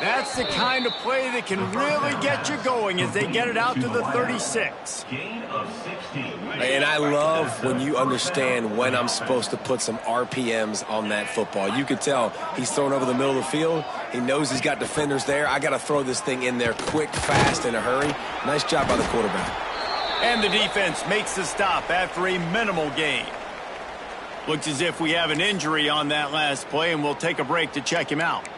That's the kind of play that can really get you going as they get it out to the 36. And I love when you understand when I'm supposed to put some RPMs on that football. You could tell he's thrown over the middle of the field. He knows he's got defenders there. I got to throw this thing in there quick, fast, in a hurry. Nice job by the quarterback. And the defense makes the stop after a minimal gain. Looks as if we have an injury on that last play, and we'll take a break to check him out.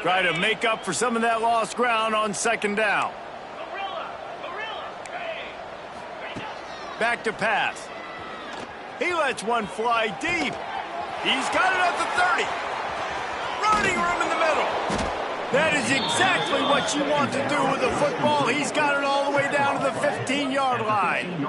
Try to make up for some of that lost ground on second down. Back to pass. He lets one fly deep. He's got it at the 30. Running room in the middle. That is exactly what you want to do with the football. He's got it all the way down to the 15-yard line.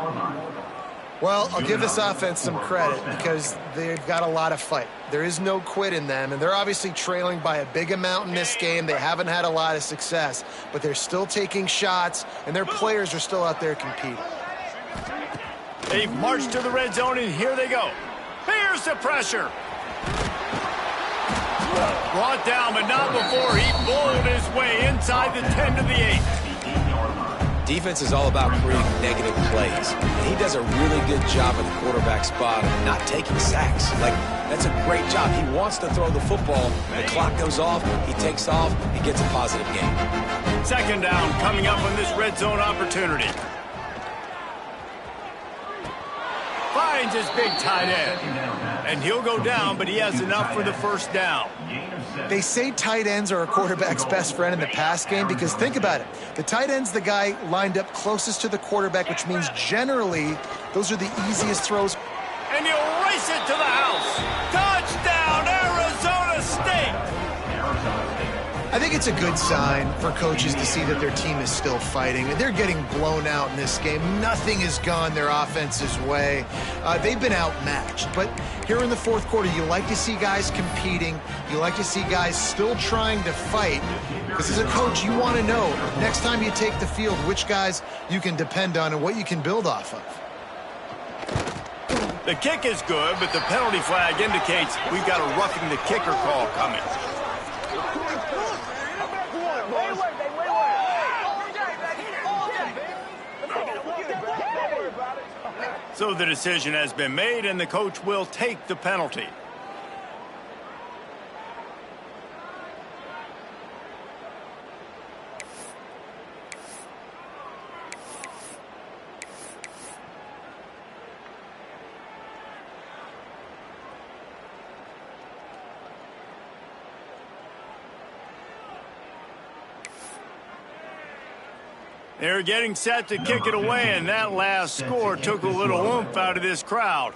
Well, I'll give this offense some credit because they've got a lot of fight. There is no quit in them, and they're obviously trailing by a big amount in this game. They haven't had a lot of success, but they're still taking shots, and their players are still out there competing. They've marched to the red zone, and here they go. Here's the pressure. Brought down, but not before he bowled his way inside the 10 to the 8. Defense is all about creating negative plays. And he does a really good job at the quarterback spot of not taking sacks. Like, that's a great job. He wants to throw the football. The clock goes off. He takes off. He gets a positive gain. Second down coming up on this red zone opportunity. Finds his big tight end. And he'll go down, but he has enough for the first down. They say tight ends are a quarterback's best friend in the pass game because think about it. The tight end's the guy lined up closest to the quarterback, which means generally those are the easiest throws. And he'll race it to the house. Touchdown, Arizona State! I think it's a good sign for coaches to see that their team is still fighting. They're getting blown out in this game. Nothing has gone their offense's way. They've been outmatched. But here in the fourth quarter, you like to see guys competing. You like to see guys still trying to fight. Because as a coach, you want to know next time you take the field which guys you can depend on and what you can build off of. The kick is good, but the penalty flag indicates we've got a roughing the kicker call coming. So the decision has been made, and the coach will take the penalty. They're getting set to kick it away, and that last score took a little oomph out of this crowd.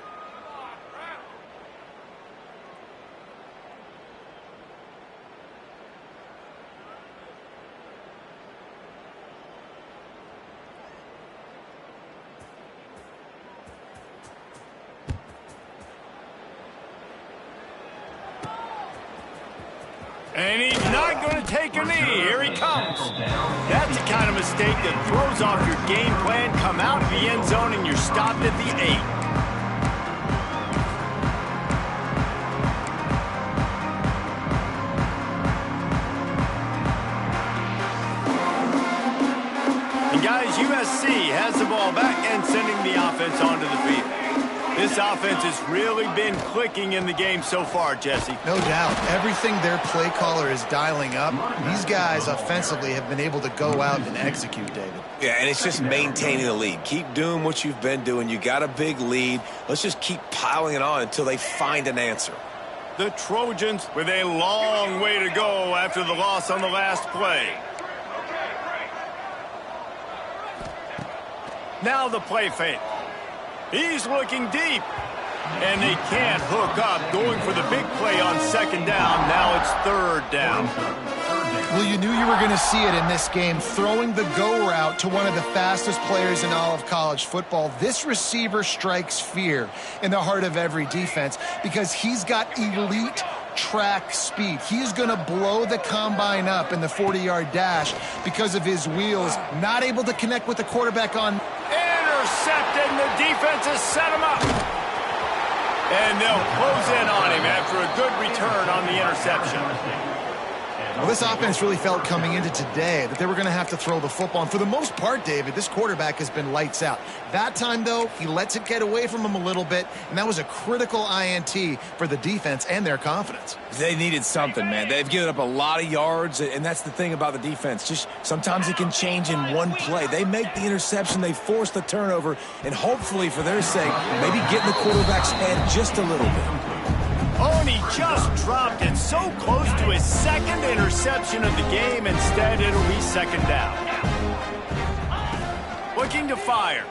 And he's not going to take a knee. Here he comes. That's the kind of mistake that throws off your game plan. Come out of the end zone and you're stopped at the 8. And guys, USC has the ball back and sending the offense onto the field. This offense has really been clicking in the game so far, Jesse. No doubt. Everything their play caller is dialing up, these guys offensively have been able to go out and execute, David. Yeah, and it's just maintaining the lead. Keep doing what you've been doing. You got a big lead. Let's just keep piling it on until they find an answer. The Trojans with a long way to go after the loss on the last play. Now the play fake. He's looking deep. And they can't hook up. Going for the big play on second down. Now it's third down. Well, you knew you were going to see it in this game. Throwing the go route to one of the fastest players in all of college football. This receiver strikes fear in the heart of every defense because he's got elite track speed. He is going to blow the combine up in the 40-yard dash because of his wheels. Not able to connect with the quarterback on... Intercepted, and the defense has set him up. And they'll close in on him after a good return on the interception. Well, this offense really felt coming into today that they were going to have to throw the football. And for the most part, David, this quarterback has been lights out. That time, though, he lets it get away from him a little bit, and that was a critical INT for the defense and their confidence. They needed something, man. They've given up a lot of yards, and that's the thing about the defense. Just sometimes it can change in one play. They make the interception, they force the turnover, and hopefully, for their sake, maybe get in the quarterback's head just a little bit. Oh, and he just dropped it so close to his second interception of the game. Instead, it'll be second down. Looking to fire.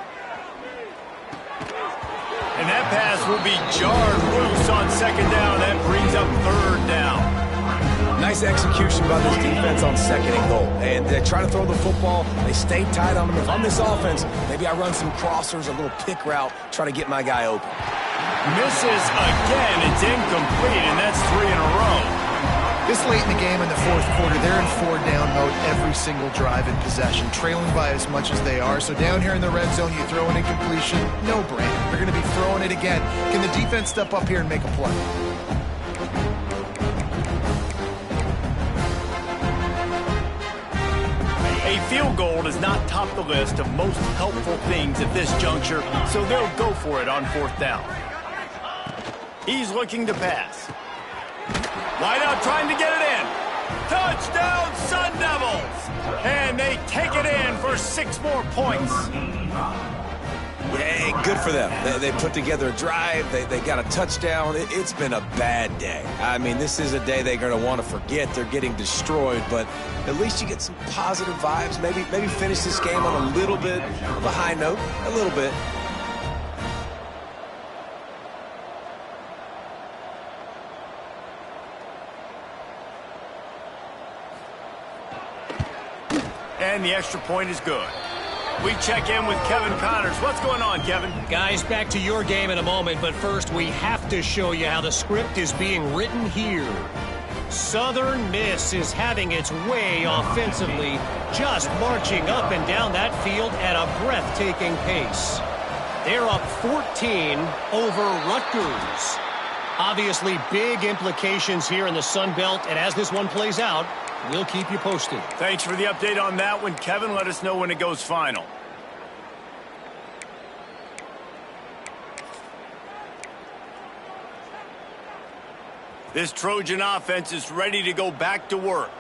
And that pass will be jarred loose on second down. That brings up third down. Nice execution by this defense on second and goal. And they try to throw the football. They stay tight on them. If I'm this offense, maybe I run some crossers, a little pick route, try to get my guy open. Misses again. It's incomplete, and that's 3 in a row. This late in the game in the fourth quarter, they're in 4-down mode every single drive in possession, trailing by as much as they are. So down here in the red zone, you throw an incompletion, no brainer. They're going to be throwing it again. Can the defense step up here and make a play? A field goal does not top the list of most helpful things at this juncture, so they'll go for it on fourth down. He's looking to pass. Wide out trying to get it in. Touchdown, Sun Devils! And they take it in for 6 more points. Yeah, good for them. They put together a drive. They got a touchdown. It's been a bad day. I mean, this is a day they're going to want to forget. They're getting destroyed, but at least you get some positive vibes. Maybe finish this game on a little bit of a high note, a little bit. And the extra point is good. We check in with Kevin Connors. What's going on, Kevin? Guys, back to your game in a moment, but first we have to show you how the script is being written here. Southern Miss is having its way offensively, just marching up and down that field at a breathtaking pace. They're up 14 over Rutgers. Obviously, big implications here in the Sun Belt, and as this one plays out, we'll keep you posted. Thanks for the update on that one, Kevin. Let us know when it goes final. This Trojan offense is ready to go back to work.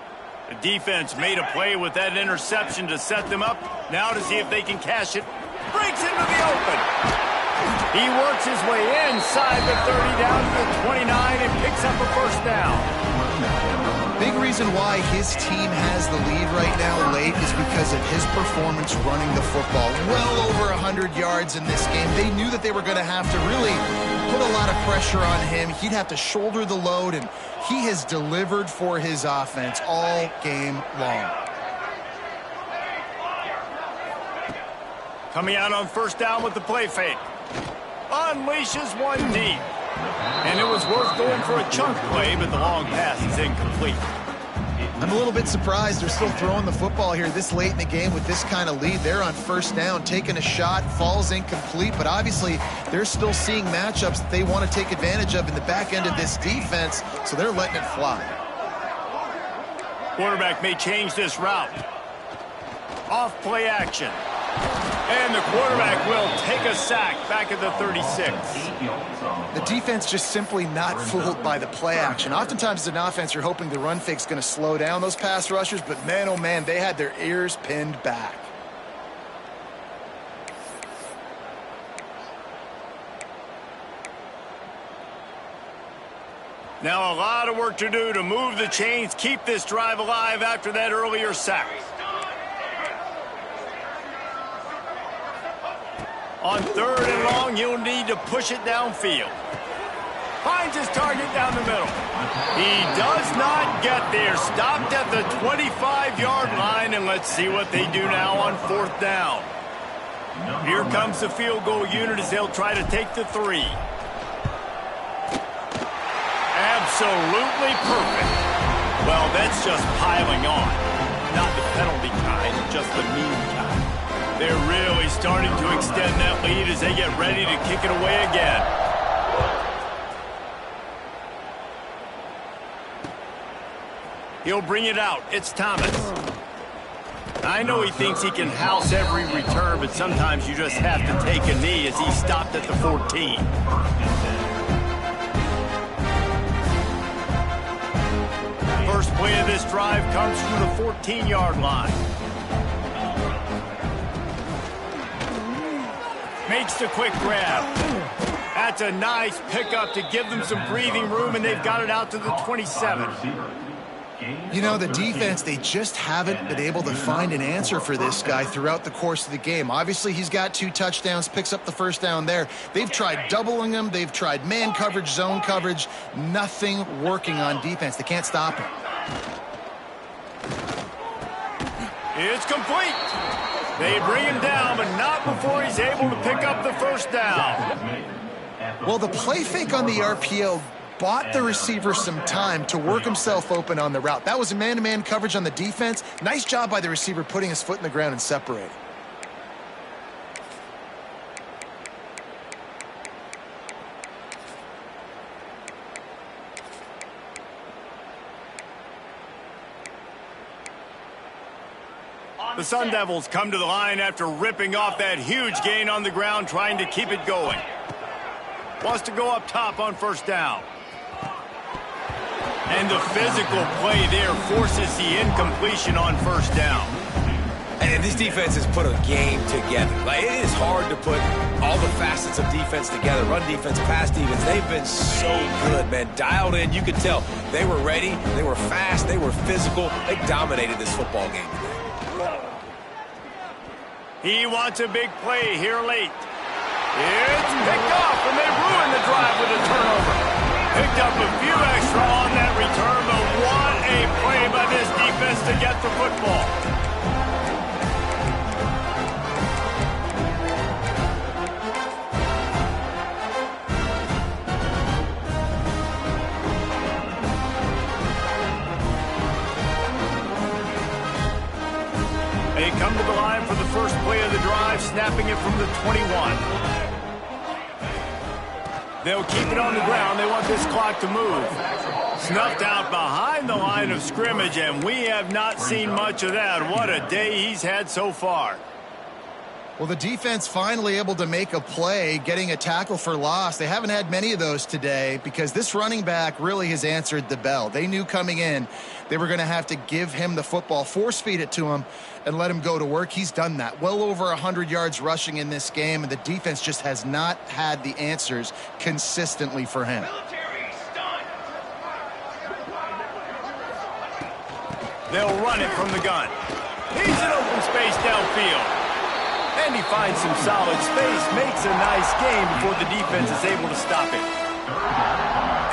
The defense made a play with that interception to set them up. Now to see if they can cash it. Breaks into the open. He works his way inside the 30 down to the 29 and picks up a first down. Big reason why his team has the lead right now late is because of his performance running the football. Well over 100 yards in this game. They knew that they were going to have to really put a lot of pressure on him. He'd have to shoulder the load, and he has delivered for his offense all game long. Coming out on first down with the play fake. Unleashes one deep. And it was worth going for a chunk play, but the long pass is incomplete. I'm a little bit surprised they're still throwing the football here this late in the game with this kind of lead. They're on first down, taking a shot, falls incomplete, but obviously they're still seeing matchups that they want to take advantage of in the back end of this defense, so they're letting it fly. Quarterback may change this route. Off play action. And the quarterback will take a sack back at the 36. The defense just simply not fooled by the play action. Oftentimes as an offense, you're hoping the run fake's going to slow down those pass rushers, but man, oh man, they had their ears pinned back. Now a lot of work to do to move the chains, keep this drive alive after that earlier sack. On third and long, you'll need to push it downfield. Finds his target down the middle. He does not get there. Stopped at the 25-yard line, and let's see what they do now on fourth down. Here comes the field goal unit as they'll try to take the 3. Absolutely perfect. Well, that's just piling on. Not the penalty kind, just the mean kind. They're really starting to extend that lead as they get ready to kick it away again. He'll bring it out. It's Thomas. I know he thinks he can house every return, but sometimes you just have to take a knee as he stopped at the 14. First play of this drive comes from the 14-yard line. Makes the quick grab. That's a nice pickup to give them some breathing room, and they've got it out to the 27. You know, the defense, they just haven't been able to find an answer for this guy throughout the course of the game. Obviously, he's got 2 touchdowns, picks up the first down there. They've tried doubling him. They've tried man coverage, zone coverage. Nothing working on defense. They can't stop him. It's complete. They bring him down, but not before he's able to pick up the first down. Well, the play fake on the RPO bought the receiver some time to work himself open on the route. That was a man-to-man coverage on the defense. Nice job by the receiver putting his foot in the ground and separating. The Sun Devils come to the line after ripping off that huge gain on the ground, trying to keep it going. Wants to go up top on first down. And the physical play there forces the incompletion on first down. And this defense has put a game together. Like, it is hard to put all the facets of defense together. Run defense, pass defense. They've been so good, man. Dialed in. You could tell they were ready. They were fast. They were physical. They dominated this football game today. He wants a big play here late. It's picked off, and they ruin the drive with a turnover. Picked up a few extra on that return, but what a play by this defense to get the football. They come to the line for the first play of the drive, snapping it from the 21. They'll keep it on the ground. They want this clock to move. Snuffed out behind the line of scrimmage, and we have not seen much of that. What a day he's had so far. Well, the defense finally able to make a play, getting a tackle for loss. They haven't had many of those today because this running back really has answered the bell. They knew coming in they were going to have to give him the football, force feed it to him, and let him go to work. He's done that. Well over 100 yards rushing in this game, and the defense just has not had the answers consistently for him. They'll run it from the gun. He's in open space downfield. And he finds some solid space, makes a nice gain before the defense is able to stop it.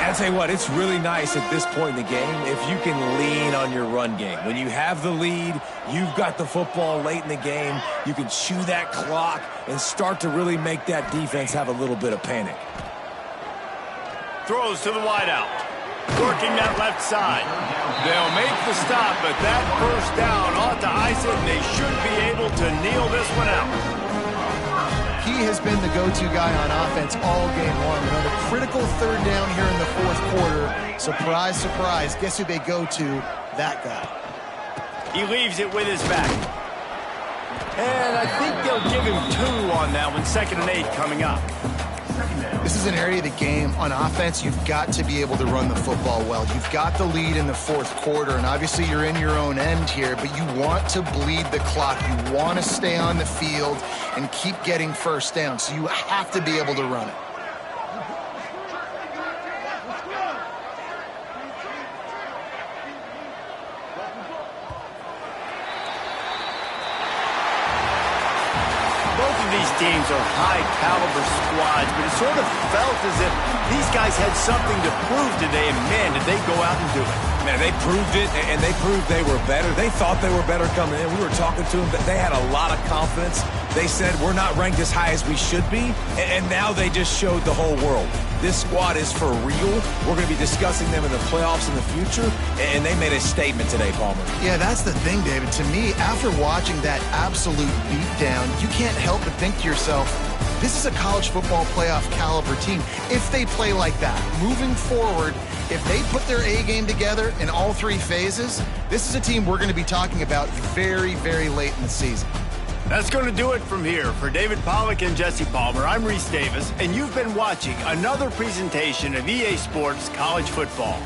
And I'll tell you what, it's really nice at this point in the game if you can lean on your run game. When you have the lead, you've got the football late in the game, you can chew that clock and start to really make that defense have a little bit of panic. Throws to the wideout. Working that left side. They'll make the stop, but that first down ought to ice it, and they should be able to kneel this one out. He has been the go-to guy on offense all game long. And on a critical third down here in the fourth quarter, surprise, surprise, guess who they go to? That guy. He leaves it with his back. And I think they'll give him 2 on that one. 2nd and 8 coming up. This is an area of the game on offense you've got to be able to run the football well. You've got the lead in the fourth quarter, and obviously you're in your own end here, but you want to bleed the clock. You want to stay on the field and keep getting first down, so you have to be able to run it. These teams are high-caliber squads, but it sort of felt as if these guys had something to prove today, and man, did they go out and do it. Man, they proved it, and they proved they were better. They thought they were better coming in. We were talking to them, but they had a lot of confidence. They said, we're not ranked as high as we should be, and now they just showed the whole world. This squad is for real. We're going to be discussing them in the playoffs in the future, and they made a statement today, Palmer. Yeah, that's the thing, David. To me, after watching that absolute beatdown, you can't help but think to yourself, this is a college football playoff caliber team. If they play like that, moving forward, if they put their A game together in all 3 phases, this is a team we're going to be talking about very, very late in the season. That's going to do it from here. For David Pollack and Jesse Palmer, I'm Reese Davis, and you've been watching another presentation of EA Sports College Football.